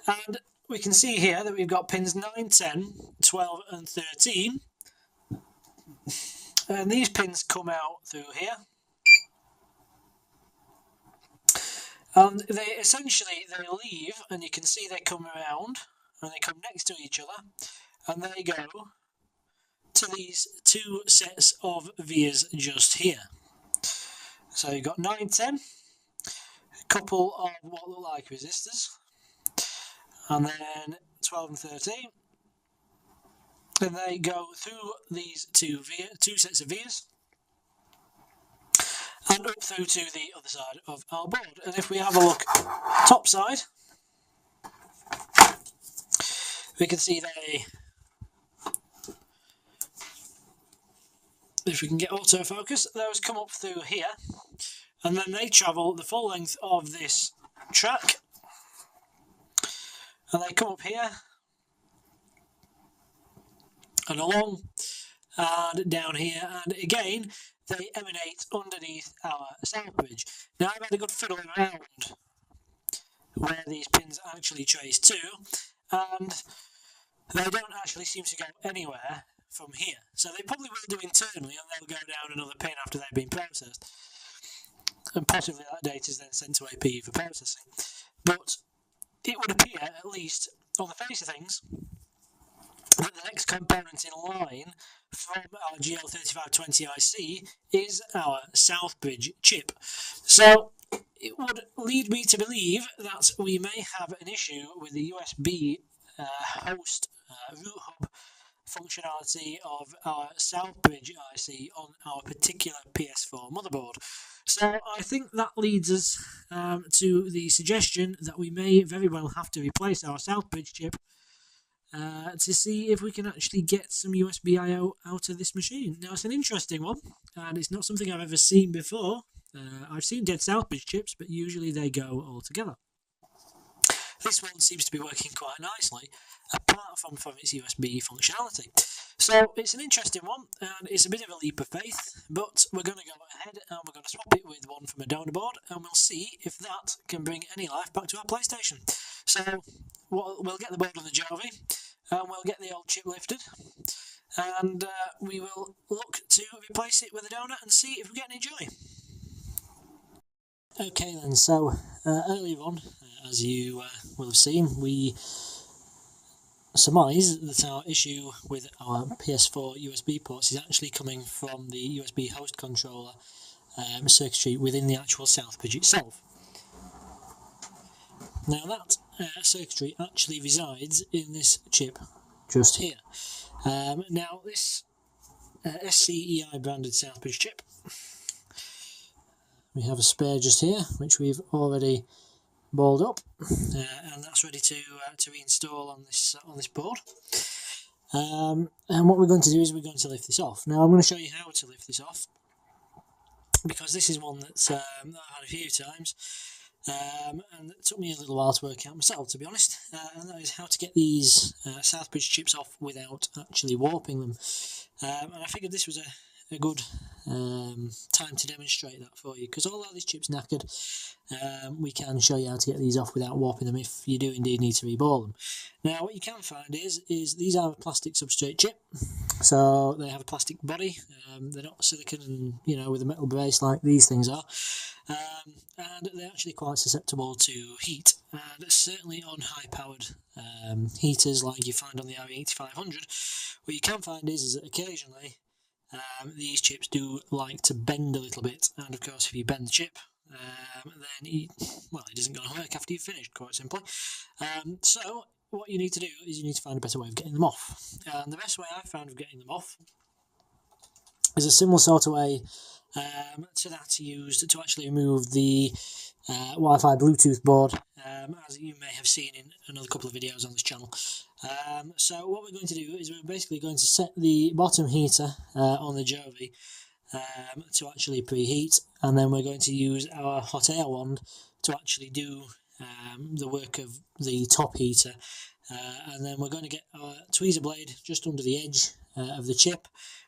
and we can see here that we've got pins 9, 10, 12 and 13. And these pins come out through here, and they essentially leave, and you can see they come around and they come next to each other, and they go to these 2 sets of vias just here. So you've got 9, 10, a couple of what look like resistors, and then 12 and 13. And they go through these two sets of vias and up through to the other side of our board. And if we have a look top side, we can see if we can get autofocus, those come up through here, and then they travel the full length of this track, and they come up here and along and down here, and again they emanate underneath our Southbridge. Now I've had a good fiddle around where these pins actually trace to, and they don't actually seem to go anywhere from here. So they probably will do internally, and they'll go down another pin after they've been processed, and possibly that data is then sent to AP for processing. But it would appear, at least on the face of things, that the next component in line from our GL3520 IC is our Southbridge chip. So it would lead me to believe that we may have an issue with the USB host root hub functionality of our Southbridge IC on our particular PS4 motherboard. So I think that leads us to the suggestion that we may very well have to replace our Southbridge chip to see if we can actually get some USB I/O out of this machine. Now, it's an interesting one, and it's not something I've ever seen before. I've seen dead Southbridge chips, but usually they go all together. This one seems to be working quite nicely, apart from its USB functionality. So it's an interesting one, and it's a bit of a leap of faith, but we're going to go ahead and we're going to swap it with one from a donor board, and we'll see if that can bring any life back to our PlayStation. So we'll get the board on the Jovi, and we'll get the old chip lifted, and we will look to replace it with a donor and see if we get any joy. Okay then, so earlier on, as you will have seen, we surmise that our issue with our PS4 USB ports is actually coming from the USB host controller circuitry within the actual Southbridge itself. Now that circuitry actually resides in this chip just here. Now this SAA branded Southbridge chip, we have a spare just here which we've already balled up, and that's ready to reinstall on this board. And what we're going to do is we're going to lift this off. Now I'm going to show you how to lift this off, because this is one that I've had a few times, and it took me a little while to work out myself, to be honest, and that is how to get these Southbridge chips off without actually warping them. And I figured this was a good time to demonstrate that for you, because although this chip's knackered, we can show you how to get these off without warping them if you do indeed need to reball them. Now what you can find is these are a plastic substrate chip, so they have a plastic body, they're not silicon and with a metal brace like these things are, and they're actually quite susceptible to heat, and certainly on high powered heaters like you find on the RE8500, what you can find is that occasionally these chips do like to bend a little bit, and of course if you bend the chip, then it isn't going to work after you've finished, quite simply. So what you need to do is you need to find a better way of getting them off, and the best way I've found of getting them off is a similar sort of way to that used to actually remove the Wi-Fi Bluetooth board, as you may have seen in another couple of videos on this channel. So what we're going to do is we're basically going to set the bottom heater on the Jovi to actually preheat, and then we're going to use our hot air wand to actually do the work of the top heater, and then we're going to get our tweezer blade just under the edge of the chip,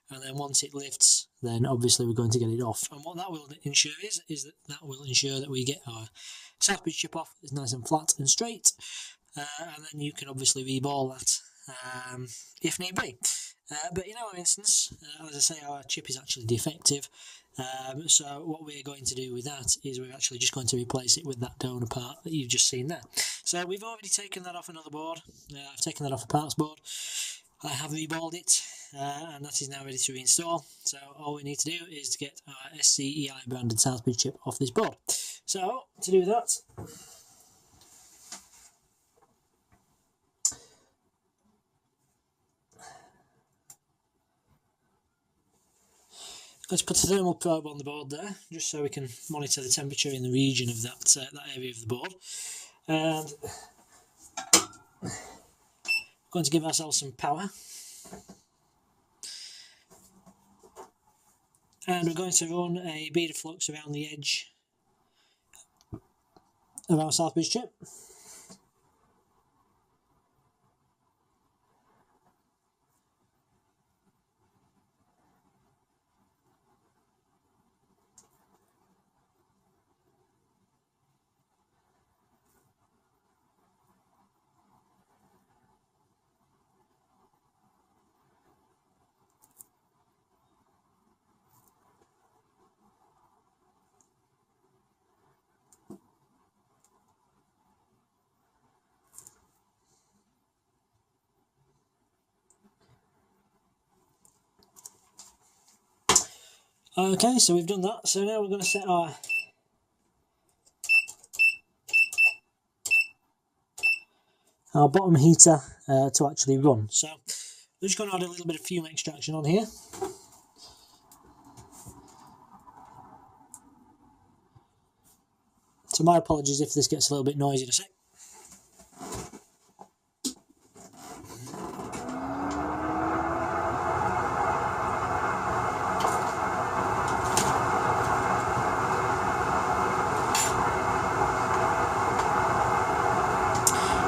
and then once it lifts, then obviously we're going to get it off. And what that will ensure is that will ensure that we get our Southbridge chip off. It's nice and flat and straight, and then you can obviously reball that if need be. But in our instance, as I say, our chip is actually defective, so what we're going to do with that is we're actually just going to replace it with that donor part that you've just seen there. So we've already taken that off another board. I've taken that off a parts board. I have reballed it, and that is now ready to reinstall. So all we need to do is to get our SAA branded Southbridge chip off this board. So to do that, let's put a thermal probe on the board there, just so we can monitor the temperature in the region of that area of the board. And we're going to give ourselves some power. and we're going to run a bead of flux around the edge of our Southbridge chip. Okay, so we've done that, so now we're going to set our bottom heater to actually run. So we're just going to add a little bit of fume extraction on here. So my apologies if this gets a little bit noisy in a sec.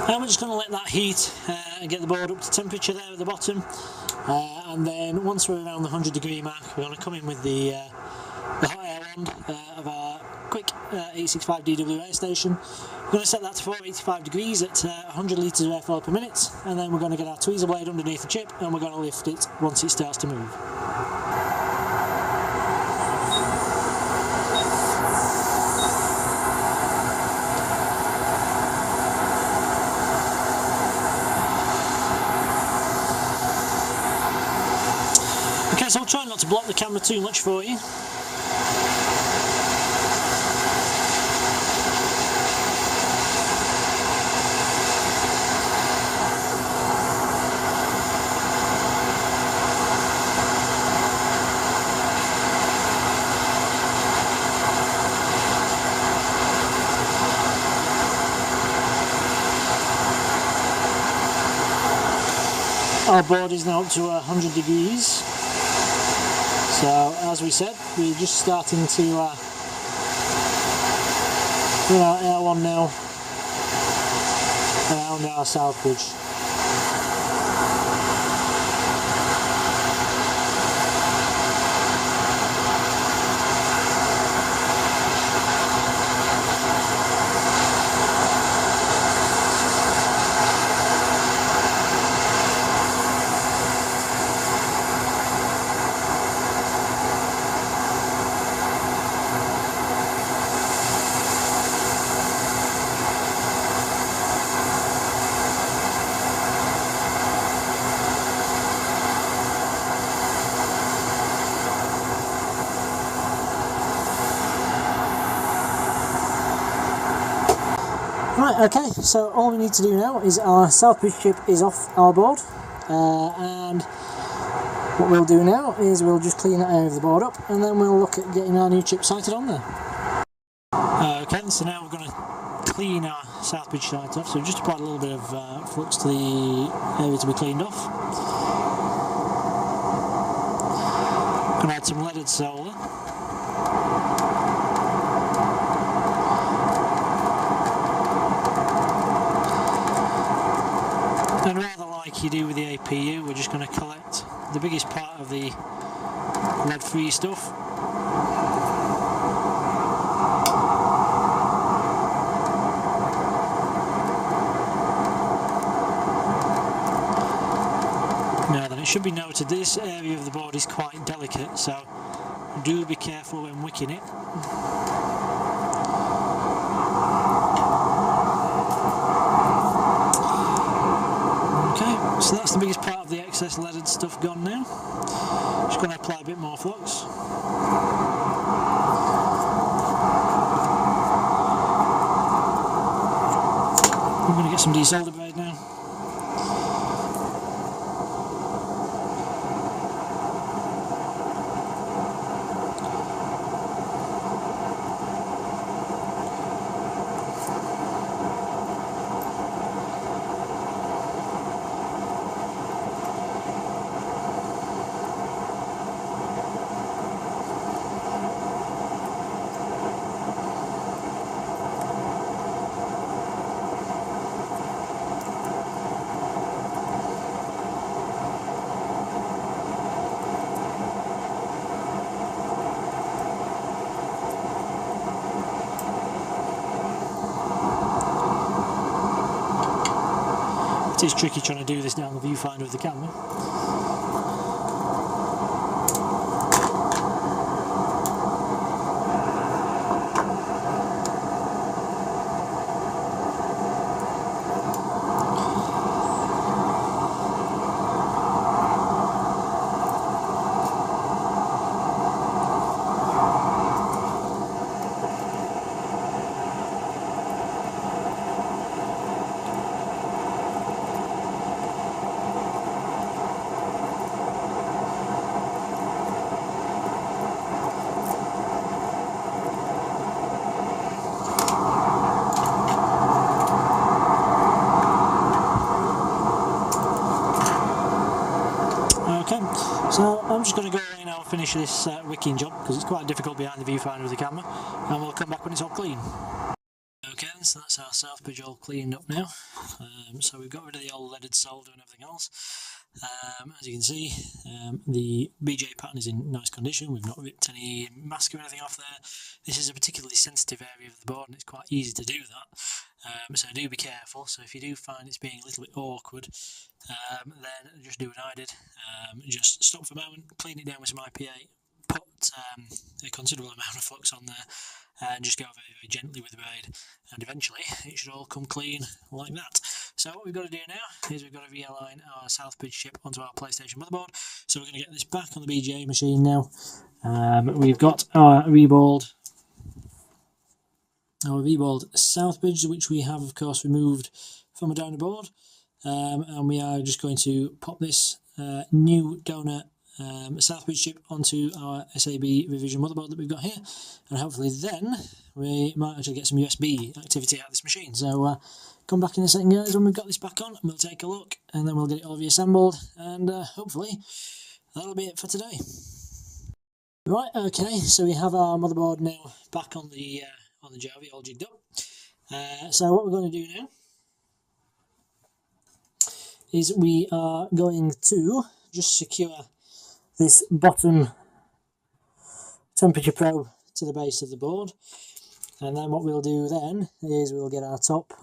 And we're just going to let that heat and get the board up to temperature there at the bottom, and then once we're around the 100-degree mark, we're going to come in with the hot air wand of our quick 865 DW air station. We're going to set that to 485 degrees at 100 litres of airflow per minute, and then we're going to get our tweezer blade underneath the chip and we're going to lift it once it starts to move. Okay, so I'll try not to block the camera too much for you. Our board is now up to 100 degrees. So as we said, we're just starting to run our air one now around our Southbridge. Right, okay, so all we need to do now is our Southbridge chip is off our board, and what we'll do now is we'll just clean that area of the board up, and then we'll look at getting our new chip sighted on there. Okay, so now we're going to clean our Southbridge sight off, so just apply a little bit of flux to the area to be cleaned off. Going to add some leaded solder. And rather like you do with the APU, we're just going to collect the biggest part of the lead-free stuff. Now then, it should be noted this area of the board is quite delicate, so do be careful when wicking it. So that's the biggest part of the excess leaded stuff gone now. Just going to apply a bit more flux. I'm going to get some desolder braid now. It is tricky trying to do this down the viewfinder of the camera. Okay, so I'm just going to go away now and finish this wicking job because it's quite difficult behind the viewfinder of the camera, and we'll come back when it's all clean. Okay, so that's our Southbridge all cleaned up now. So we've got rid of the old leaded solder and everything else. As you can see, the BJ pattern is in nice condition. We've not ripped any mask or anything off there. This is a particularly sensitive area of the board and it's quite easy to do that. So do be careful. So if you do find it's being a little bit awkward, then just do what I did. Just stop for a moment, clean it down with some IPA, put a considerable amount of flux on there, and just go very, very gently with the blade, and eventually it should all come clean like that. So what we've got to do now is we've got to realign our Southbridge chip onto our PlayStation motherboard. So we're going to get this back on the BGA machine now. We've got our reballed Southbridge, which we have of course removed from a donor board, and we are just going to pop this new donor Southbridge chip onto our SAB revision motherboard that we've got here, and hopefully then we might actually get some USB activity out of this machine. So come back in a second guys when we've got this back on and we'll take a look, and then we'll get it all reassembled, and hopefully that'll be it for today. Right, okay, so we have our motherboard now back on the Javi all jigged up. So what we're going to do now is we are going to just secure this bottom temperature probe to the base of the board, and then what we'll do then is we'll get our top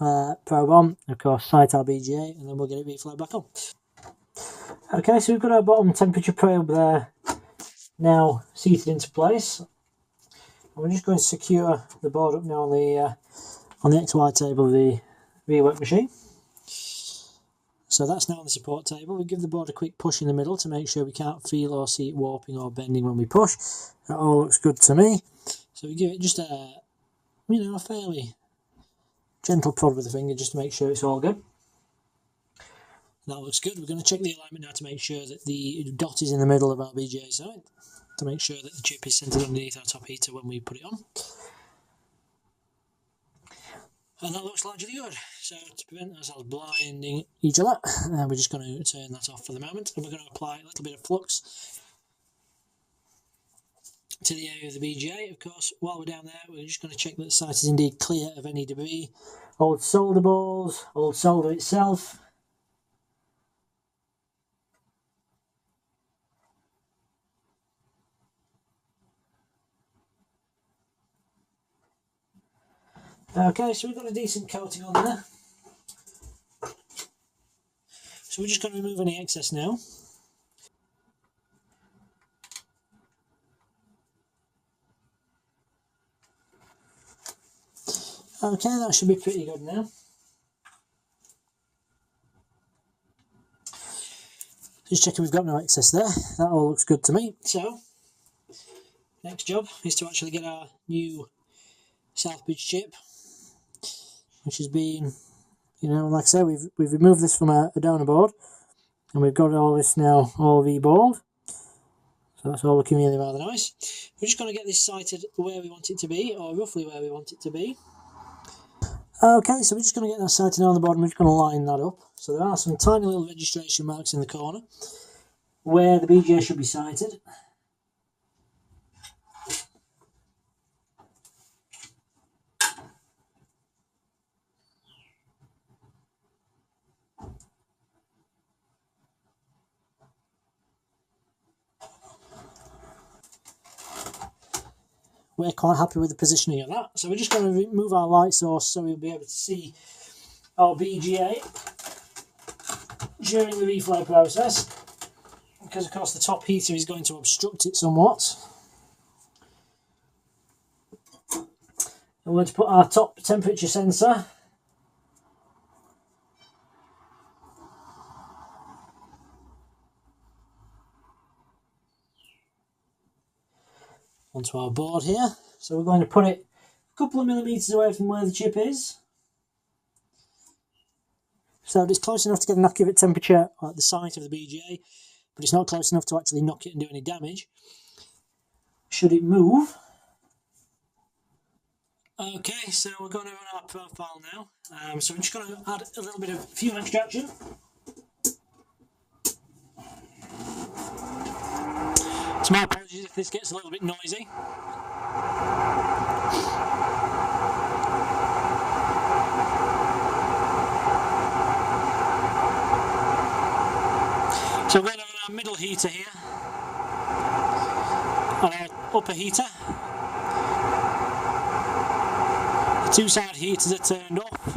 probe on, of course sight our BGA, and then we'll get it reflowed back on. Okay, so we've got our bottom temperature probe there now seated into place, and we're just going to secure the board up now on the XY table of the rework machine. So that's now on the support table. We give the board a quick push in the middle to make sure we can't feel or see it warping or bending when we push. That all looks good to me. So we give it just a fairly gentle prod with the finger just to make sure it's all good. That looks good. We're going to check the alignment now to make sure that the dot is in the middle of our BGA side, to make sure that the chip is centered underneath our top heater when we put it on. And that looks largely good. So to prevent ourselves blinding each other, we're just going to turn that off for the moment, and we're going to apply a little bit of flux to the area of the BGA. Of course, while we're down there, we're just going to check that the site is indeed clear of any debris, old solder balls, old solder itself. Okay, so we've got a decent coating on there. So we're just going to remove any excess now. Okay, that should be pretty good now. Just checking we've got no excess there. That all looks good to me. So, next job is to actually get our new Southbridge chip, which has been, like I said, we've removed this from a donor board, and we've got all this now all reballed. So that's all looking really rather nice. We're just going to get this sighted where we want it to be, or roughly where we want it to be. Okay, so we're just going to get that sighted on the board, and we're just going to line that up. So there are some tiny little registration marks in the corner where the BGA should be sighted. We're quite happy with the positioning of that. So we're just going to remove our light source so we'll be able to see our BGA. during the reflow process, because of course the top heater is going to obstruct it somewhat. I'm going to put our top temperature sensor onto our board here. So we're going to put it a couple of millimetres away from where the chip is, so it's close enough to get an accurate temperature at the site of the BGA, but it's not close enough to actually knock it and do any damage. Should it move? Okay, so we're going to run our profile now. So I'm just going to add a little bit of fuel extraction. So my apologies if this gets a little bit noisy. So we're going to run our middle heater here, and our upper heater. The two side heaters are turned off.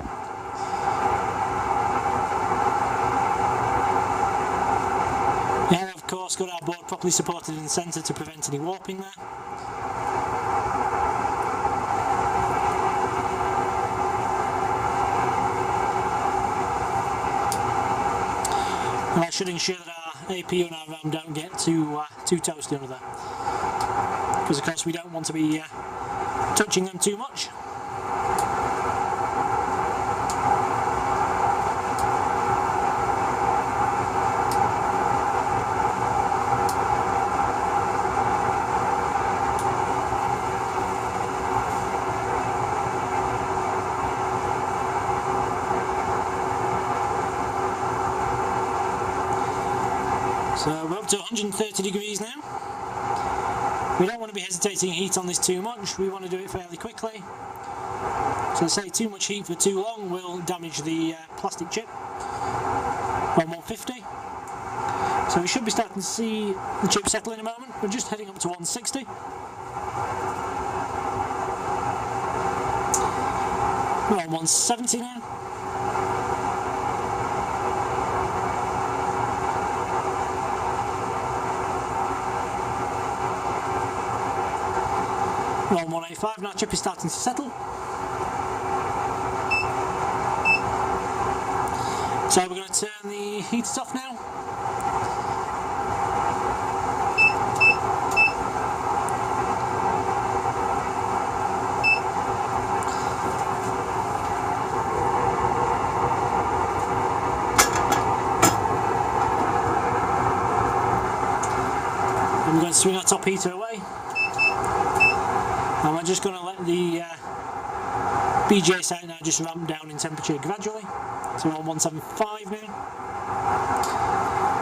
We have of course got our board properly supported in the centre to prevent any warping there. And that should ensure that our APU and our RAM don't get too toasty under there, because of course we don't want to be touching them too much. So we're up to 130 degrees now. We don't want to be hesitating heat on this too much, we want to do it fairly quickly. So say too much heat for too long will damage the plastic chip on 150. So we should be starting to see the chip settle in a moment. We're just heading up to 160. We're on 170 now. We're on 185 and our chip is starting to settle. So we're going to turn the heaters off now. And we're going to swing our top heater away. And we're just going to let the BGA site now just ramp down in temperature gradually. So we're on 175 now.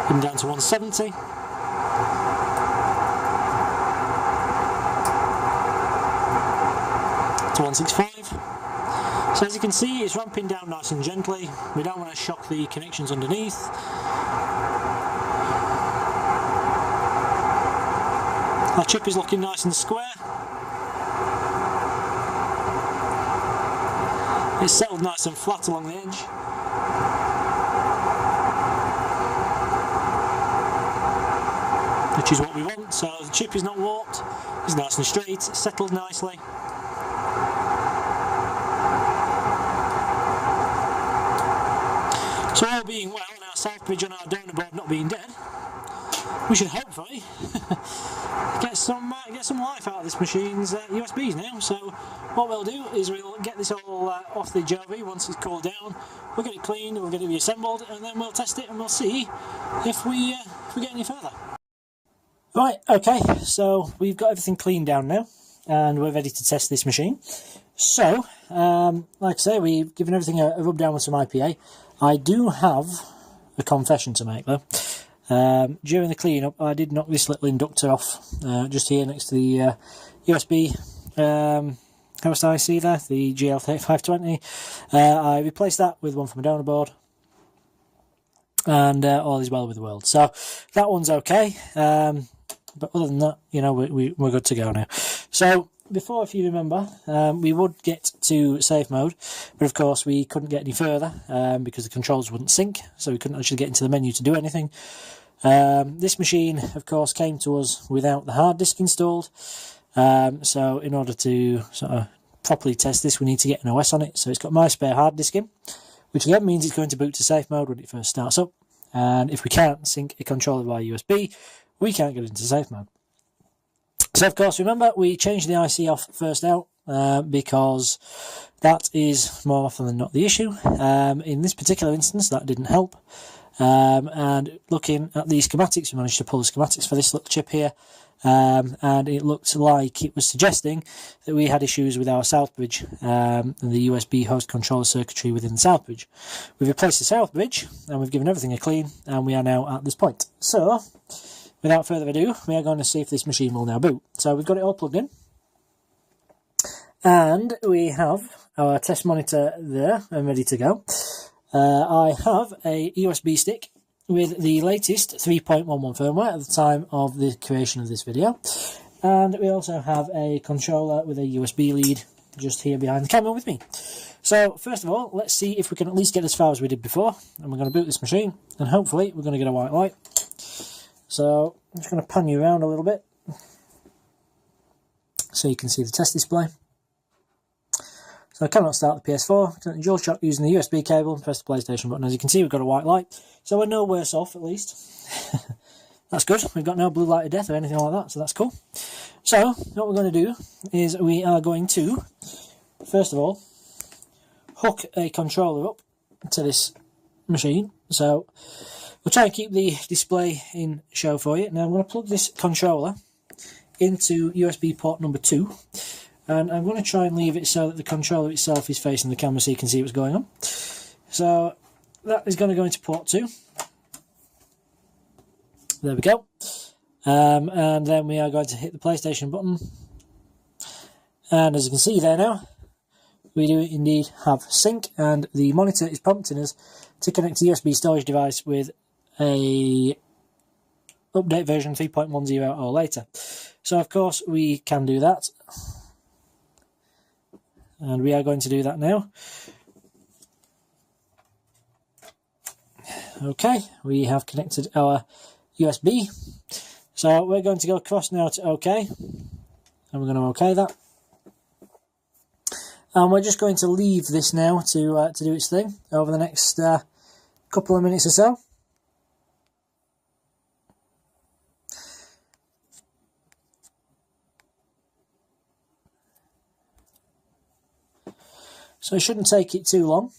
Come down to 170. To 165. So as you can see, it's ramping down nice and gently. We don't want to shock the connections underneath. Our chip is looking nice and square. It's settled nice and flat along the edge. Which is what we want. So the chip is not warped, it's nice and straight, it's settled nicely. So all being well, and our Southbridge on our donor board not being dead, we should hopefully get some life out of this machine's USBs now. So what we'll do is we'll get this all off the JV once it's cooled down. We'll get it cleaned, we'll get it reassembled, and then we'll test it and we'll see if we get any further. Right, okay, so we've got everything cleaned down now, and we're ready to test this machine. So, like I say, we've given everything a rub down with some IPA. I do have a confession to make though. During the clean-up, I did knock this little inductor off, just here next to the USB host IC there, the GL3520. I replaced that with one from a donor board, and all is well with the world. So that one's okay, but other than that, you know, we're good to go now. So before, if you remember, we would get to safe mode, but of course we couldn't get any further because the controls wouldn't sync, so we couldn't actually get into the menu to do anything. This machine, of course, came to us without the hard disk installed, so in order to sort of properly test this, we need to get an OS on it. So it's got my spare hard disk in, which again means it's going to boot to safe mode when it first starts up, and if we can't sync a controller via USB, we can't get into safe mode. So of course, remember, we changed the IC off first out because that is more often than not the issue. In this particular instance, that didn't help. And looking at the schematics, we managed to pull the schematics for this little chip here, and it looked like it was suggesting that we had issues with our Southbridge and the USB host controller circuitry within the Southbridge. We've replaced the Southbridge and we've given everything a clean, and we are now at this point. So without further ado, we are going to see if this machine will now boot. So we've got it all plugged in, and we have our test monitor there and ready to go. I have a USB stick with the latest 3.11 firmware at the time of the creation of this video, and we also have a controller with a USB lead just here behind the camera with me. So first of all, let's see if we can at least get as far as we did before, and we're going to boot this machine, and hopefully we're going to get a white light. So I'm just going to pan you around a little bit so you can see the test display. So I cannot start the PS4, dual shock using the USB cable, and press the PlayStation button. As you can see, we've got a white light, so we're no worse off, at least. That's good. We've got no blue light of death or anything like that, so that's cool. So what we're going to do is we are going to, first of all, hook a controller up to this machine. So we'll try and keep the display in show for you. Now I'm going to plug this controller into USB port number 2. And I'm going to try and leave it so that the controller itself is facing the camera so you can see what's going on. So that is going to go into port 2. There we go. And then we are going to hit the PlayStation button. And as you can see there now, we do indeed have sync, and the monitor is prompting us to connect to the USB storage device with a update version 3.10 or later. So of course we can do that. And we are going to do that now. Okay, we have connected our USB. So we're going to go across now to OK. And we're going to OK that. And we're just going to leave this now to do its thing over the next couple of minutes or so. So it shouldn't take it too long.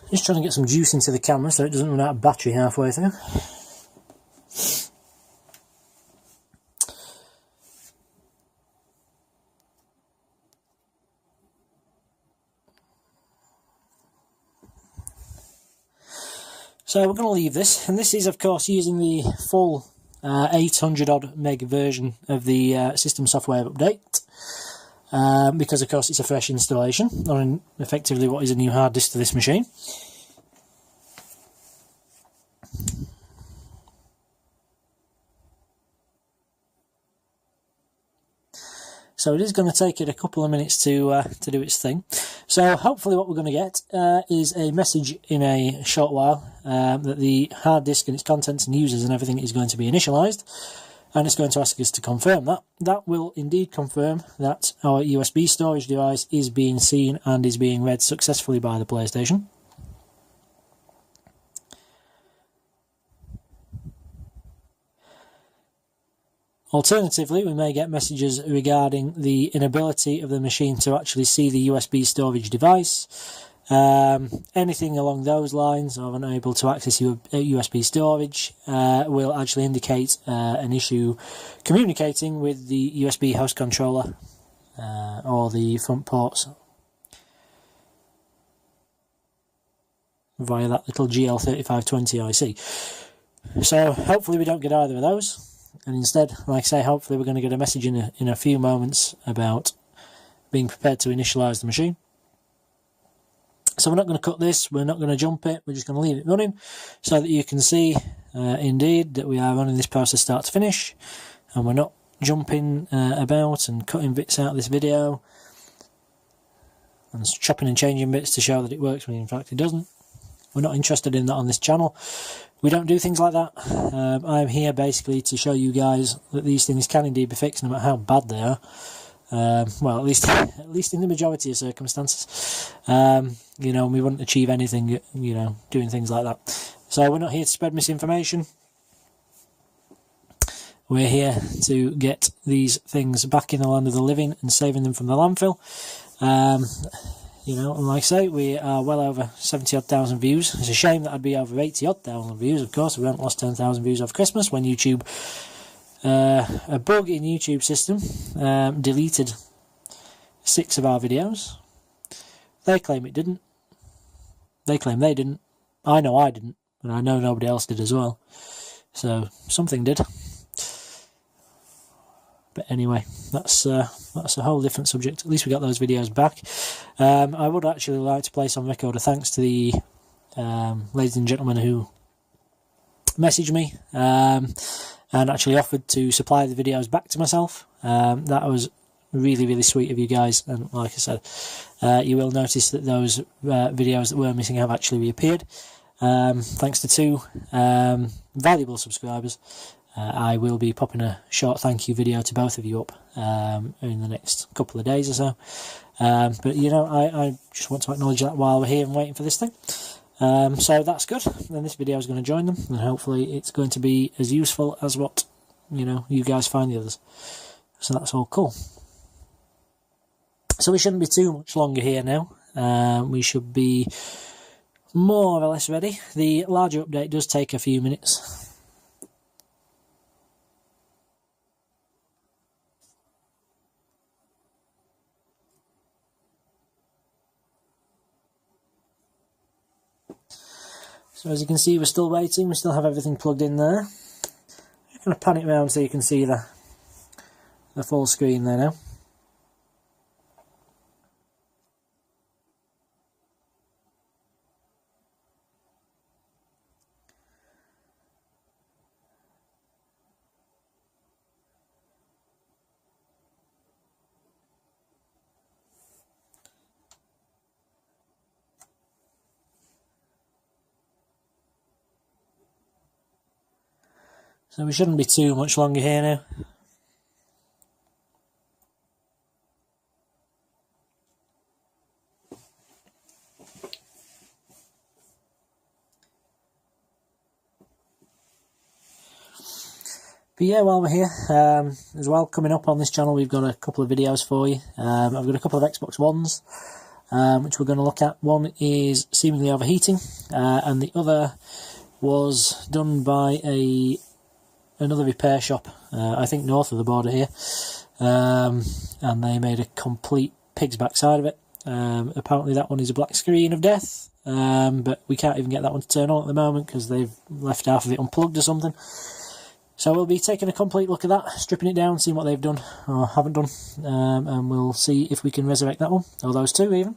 Just trying to get some juice into the camera so it doesn't run out of battery halfway through. So we're going to leave this, and this is of course using the full 800 odd meg version of the system software update, because of course it's a fresh installation on effectively what is a new hard disk to this machine. So it is going to take it a couple of minutes to do its thing. So hopefully what we're going to get is a message in a short while that the hard disk and its contents and users and everything is going to be initialized. and it's going to ask us to confirm that. That will indeed confirm that our USB storage device is being seen and is being read successfully by the PlayStation. Alternatively, we may get messages regarding the inability of the machine to actually see the USB storage device. Anything along those lines, or unable to access USB storage, will actually indicate an issue communicating with the USB host controller or the front ports via that little GL3520 IC. So hopefully we don't get either of those. And instead, like I say, hopefully we're going to get a message in a few moments about being prepared to initialise the machine. So we're not going to cut this, we're not going to jump it, we're just going to leave it running so that you can see indeed that we are running this process start to finish, and we're not jumping about and cutting bits out of this video and chopping and changing bits to show that it works when in fact it doesn't. We're not interested in that on this channel. We don't do things like that. I'm here basically to show you guys that these things can indeed be fixed no matter how bad they are. Well, at least in the majority of circumstances. You know, we wouldn't achieve anything, you know, doing things like that. So we're not here to spread misinformation. We're here to get these things back in the land of the living and saving them from the landfill. You know, and like I say, we are well over 70 odd thousand views. It's a shame that I'd be over 80 odd thousand views. Of course, we haven't lost 10,000 views over Christmas when YouTube, a bug in YouTube system, deleted 6 of our videos. They claim it didn't. They claim they didn't. I know I didn't, and I know nobody else did as well. So something did. But anyway, that's a whole different subject. At least we got those videos back. I would actually like to place on record a thanks to the ladies and gentlemen who messaged me and actually offered to supply the videos back to myself. That was really, really sweet of you guys. And like I said, you will notice that those videos that were missing have actually reappeared. Thanks to 2 valuable subscribers. I will be popping a short thank you video to both of you up in the next couple of days or so. But, you know, I just want to acknowledge that while we're here and waiting for this thing. So that's good. Then this video is going to join them, and hopefully it's going to be as useful as what, you know, you guys find the others. So that's all cool. So we shouldn't be too much longer here now. We should be more or less ready. The larger update does take a few minutes. So as you can see, we're still waiting. We still have everything plugged in there. I'm going to pan it around so you can see the full screen there now. So we shouldn't be too much longer here now. But yeah, while we're here, as well, coming up on this channel, we've got a couple of videos for you. I've got a couple of Xbox Ones, which we're going to look at. One is seemingly overheating, and the other was done by another repair shop, I think north of the border here, and they made a complete pig's backside of it. Apparently that one is a black screen of death, but we can't even get that one to turn on at the moment because they've left half of it unplugged or something. So we'll be taking a complete look at that, stripping it down, seeing what they've done or haven't done, and we'll see if we can resurrect that one, or those 2 even.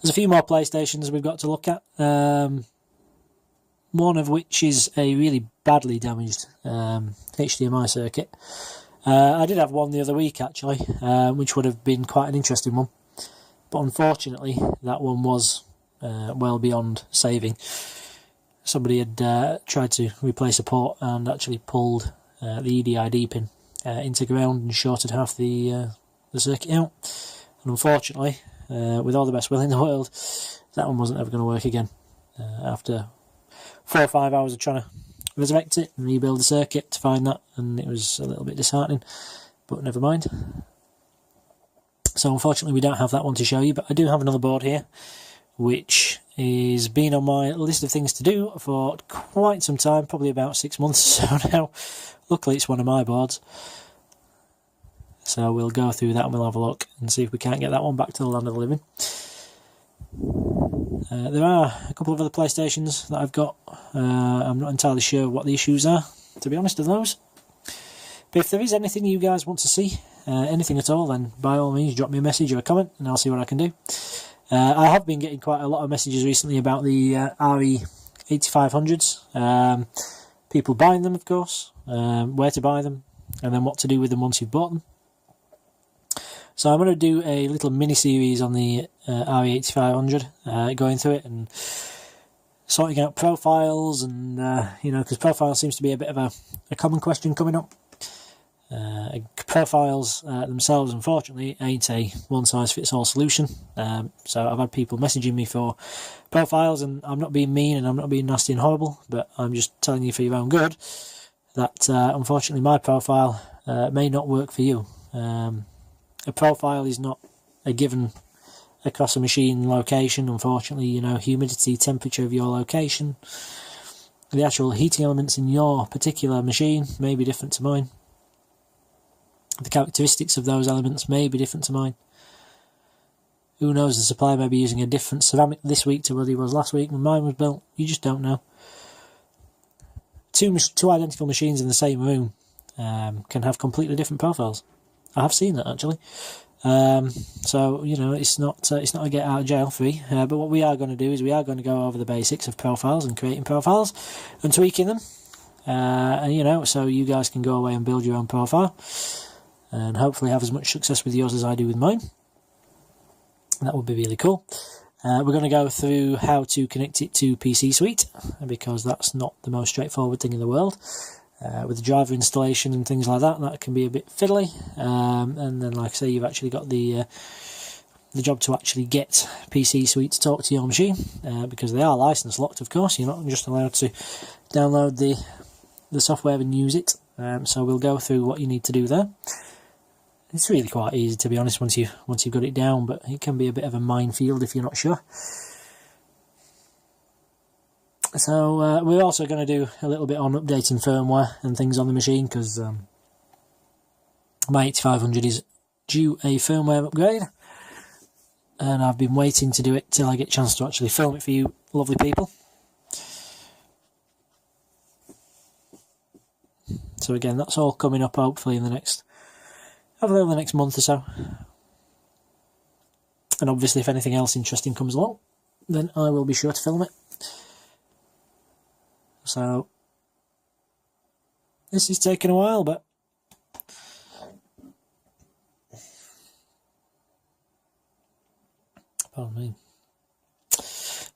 There's a few more PlayStations we've got to look at. One of which is a really badly damaged HDMI circuit. I did have one the other week actually, which would have been quite an interesting one, but unfortunately that one was well beyond saving. somebody had tried to replace a port and actually pulled the EDID pin into ground and shorted half the circuit out. And unfortunately, with all the best will in the world, that one wasn't ever going to work again. After 4 or 5 hours of trying to resurrect it and rebuild the circuit to find that, and it was a little bit disheartening, but never mind. So unfortunately we don't have that one to show you, but I do have another board here, which is been on my list of things to do for quite some time, probably about 6 months or so now. Luckily it's one of my boards. So we'll go through that and we'll have a look and see if we can't get that one back to the land of the living. There are a couple of other PlayStations that I've got. I'm not entirely sure what the issues are, to be honest, of those. But if there is anything you guys want to see, anything at all, then by all means drop me a message or a comment and I'll see what I can do. I have been getting quite a lot of messages recently about the RE8500s. People buying them, of course, where to buy them, and then what to do with them once you've bought them. So I'm going to do a little mini-series on the RE8500, going through it and sorting out profiles, and, because profile seems to be a bit of a common question coming up. Profiles themselves, unfortunately, ain't a one-size-fits-all solution. So I've had people messaging me for profiles, and I'm not being mean and I'm not being nasty and horrible, but I'm just telling you for your own good that, unfortunately, my profile may not work for you. A profile is not a given across a machine location. Unfortunately, humidity, temperature of your location, the actual heating elements in your particular machine may be different to mine. The characteristics of those elements may be different to mine. Who knows, the supplier may be using a different ceramic this week to what he was last week when mine was built. You just don't know. Two identical machines in the same room can have completely different profiles. I have seen that, actually. So, it's not a get out of jail free. But what we are going to do is we are going to go over the basics of profiles and creating profiles and tweaking them. So you guys can go away and build your own profile and hopefully have as much success with yours as I do with mine. That would be really cool. We're going to go through how to connect it to PC Suite, because that's not the most straightforward thing in the world. With the driver installation and things like that, that can be a bit fiddly. And then, like I say, you've actually got the job to actually get PC Suite to talk to your machine, because they are license locked, of course. You're not just allowed to download the software and use it. So we'll go through what you need to do there. It's really quite easy, to be honest, once you've got it down, but it can be a bit of a minefield if you're not sure. So we're also going to do a little bit on updating firmware and things on the machine, because my 8500 is due a firmware upgrade, and I've been waiting to do it till I get a chance to actually film it for you lovely people. So again, that's all coming up hopefully in the next month or so. And obviously if anything else interesting comes along, then I will be sure to film it. So this is taking a while, but pardon me.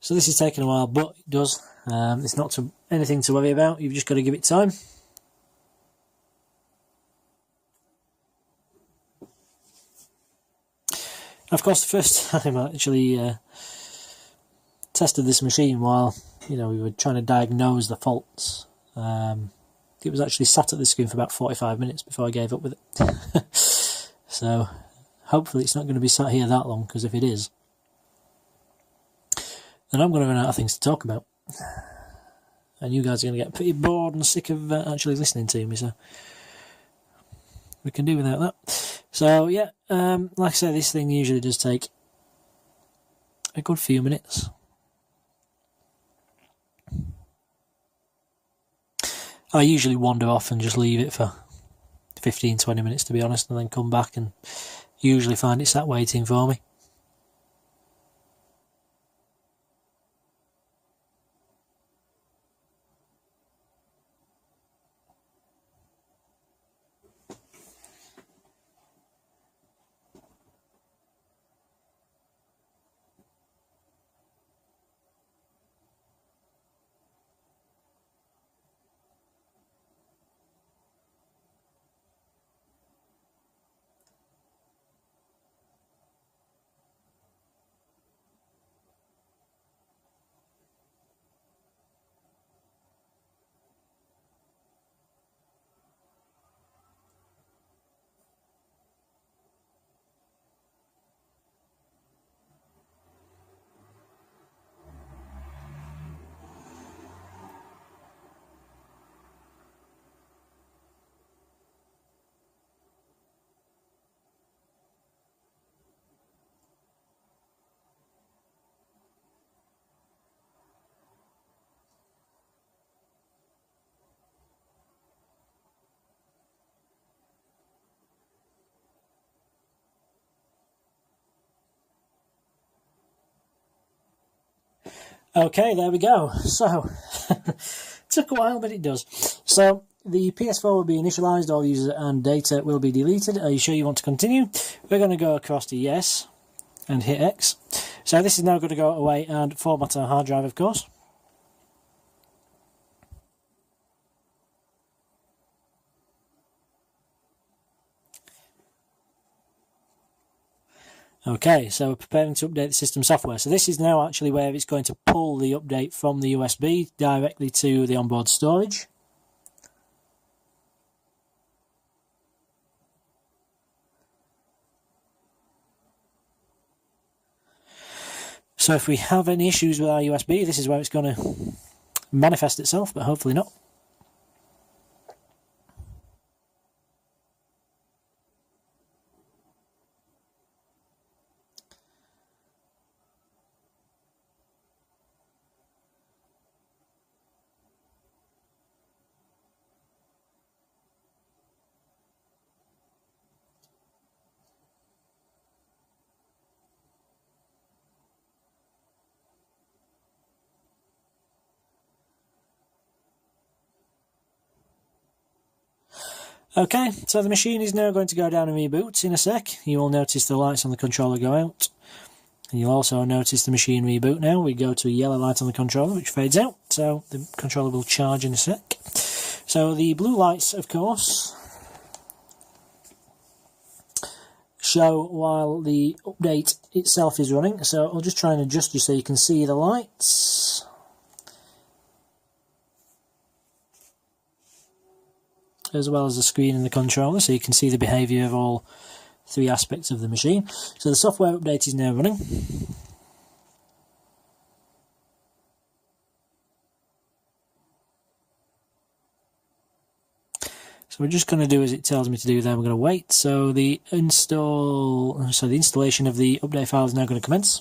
So this is taking a while, but it does. It's not anything to worry about. You've just got to give it time. Of course, the first time I actually tested this machine while we were trying to diagnose the faults, it was actually sat at the screen for about 45 minutes before I gave up with it. So hopefully it's not going to be sat here that long, because if it is, then I'm going to run out of things to talk about, and you guys are going to get pretty bored and sick of actually listening to me, so we can do without that. So yeah, like I say, this thing usually does take a good few minutes. I usually wander off and just leave it for 15-20 minutes, to be honest, and then come back and usually find it sat waiting for me. Okay, there we go. So, took a while, but it does. So, the PS4 will be initialized, all users and data will be deleted. Are you sure you want to continue? We're going to go across to yes, and hit X. So this is now going to go away and format our hard drive, of course. Okay, so we're preparing to update the system software. So this is now actually where it's going to pull the update from the USB directly to the onboard storage. So if we have any issues with our USB, this is where it's going to manifest itself, but hopefully not. Okay, so the machine is now going to go down and reboot in a sec. You will notice the lights on the controller go out. And you'll also notice the machine reboot now. We go to a yellow light on the controller, which fades out. So the controller will charge in a sec. So the blue lights, of course, show while the update itself is running. So I'll just try and adjust you so you can see the lights. As well as the screen and the controller, so you can see the behaviour of all three aspects of the machine. So the software update is now running. So we're just going to do as it tells me to do there. We're going to wait. So the installation of the update file is now going to commence.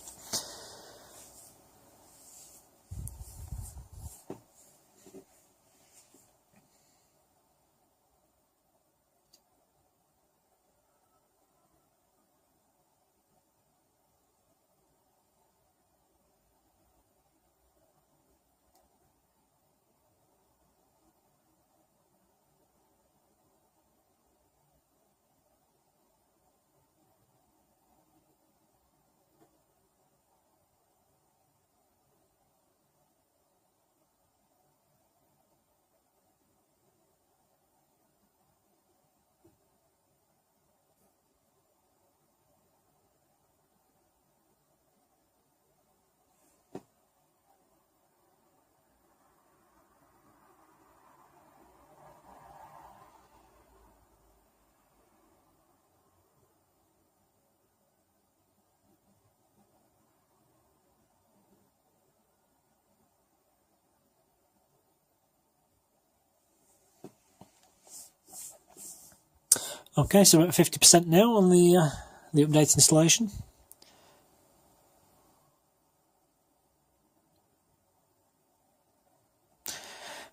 Okay, so we're at 50% now on the update installation.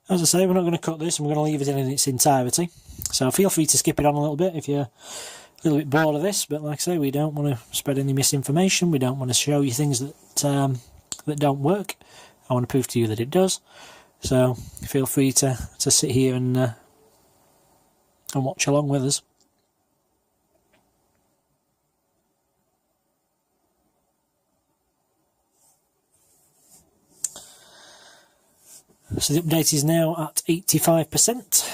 As I say, we're not going to cut this, and we're going to leave it in its entirety. So feel free to skip it on a little bit if you're a little bit bored of this. But like I say, we don't want to spread any misinformation. We don't want to show you things that that don't work. I want to prove to you that it does. So feel free to sit here and watch along with us. So the update is now at 85%,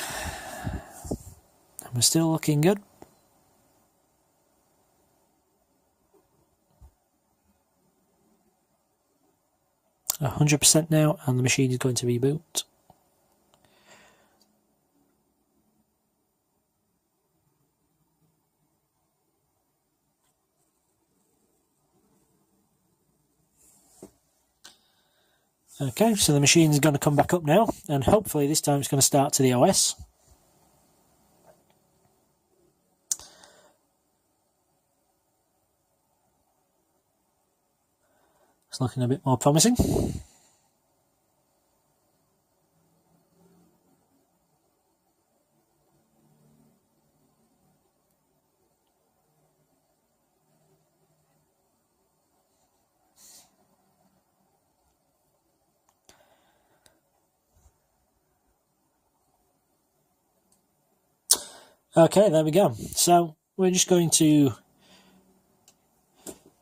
and we're still looking good. At 100% now, and the machine is going to reboot. Okay, so the machine is going to come back up now, and hopefully this time it's going to start to the OS. It's looking a bit more promising. Okay, there we go. So we're just going to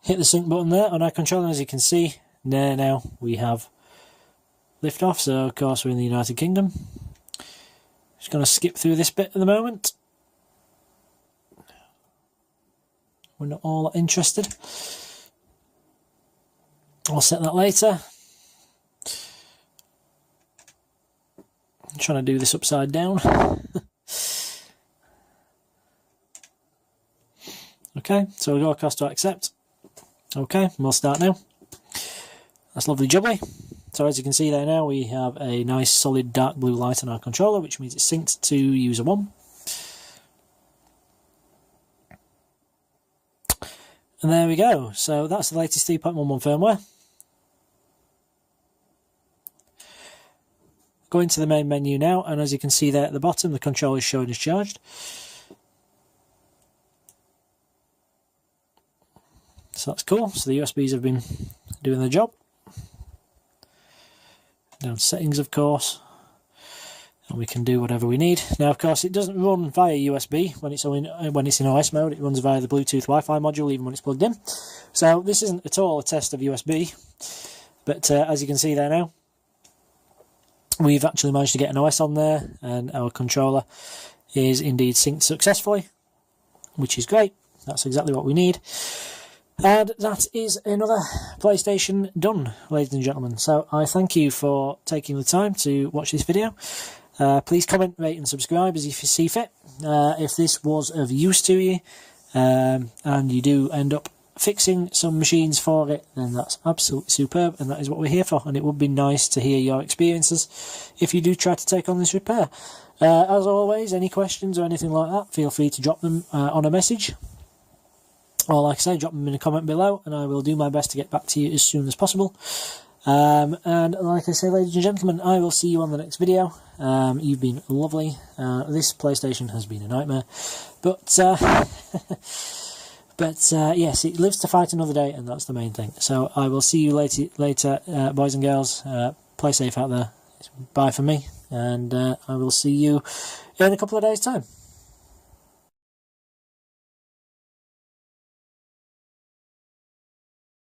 hit the sync button there on our controller. As you can see, now we have liftoff. So of course we're in the United Kingdom. Just going to skip through this bit at the moment. We're not all interested. I'll set that later. I'm trying to do this upside down. Okay, so we'll go across to accept. Okay, we'll start now. That's lovely jubbly. So as you can see there now, we have a nice solid dark blue light on our controller, which means it's synced to user 1. And there we go. So that's the latest 3.11 firmware. Go into the main menu now, and as you can see there at the bottom, the controller is showing as charged. So that's cool. So the USBs have been doing their job. Down settings, of course, and we can do whatever we need. Now, of course, it doesn't run via USB when it's in OS mode. It runs via the Bluetooth Wi-Fi module, even when it's plugged in. So this isn't at all a test of USB, but as you can see there now, we've actually managed to get an OS on there, and our controller is indeed synced successfully, which is great. That's exactly what we need. And that is another PlayStation done, ladies and gentlemen. So I thank you for taking the time to watch this video. Please comment, rate and subscribe as you see fit. If this was of use to you, and you do end up fixing some machines for it, then that's absolutely superb, and that is what we're here for. And it would be nice to hear your experiences if you do try to take on this repair. As always, any questions or anything like that, feel free to drop them on a message. Or like I say, drop them in a comment below, and I will do my best to get back to you as soon as possible. And like I say, ladies and gentlemen, I will see you on the next video. You've been lovely. This PlayStation has been a nightmare. But yes, it lives to fight another day, and that's the main thing. So I will see you later, boys and girls. Play safe out there. Bye from me, and I will see you in a couple of days' time.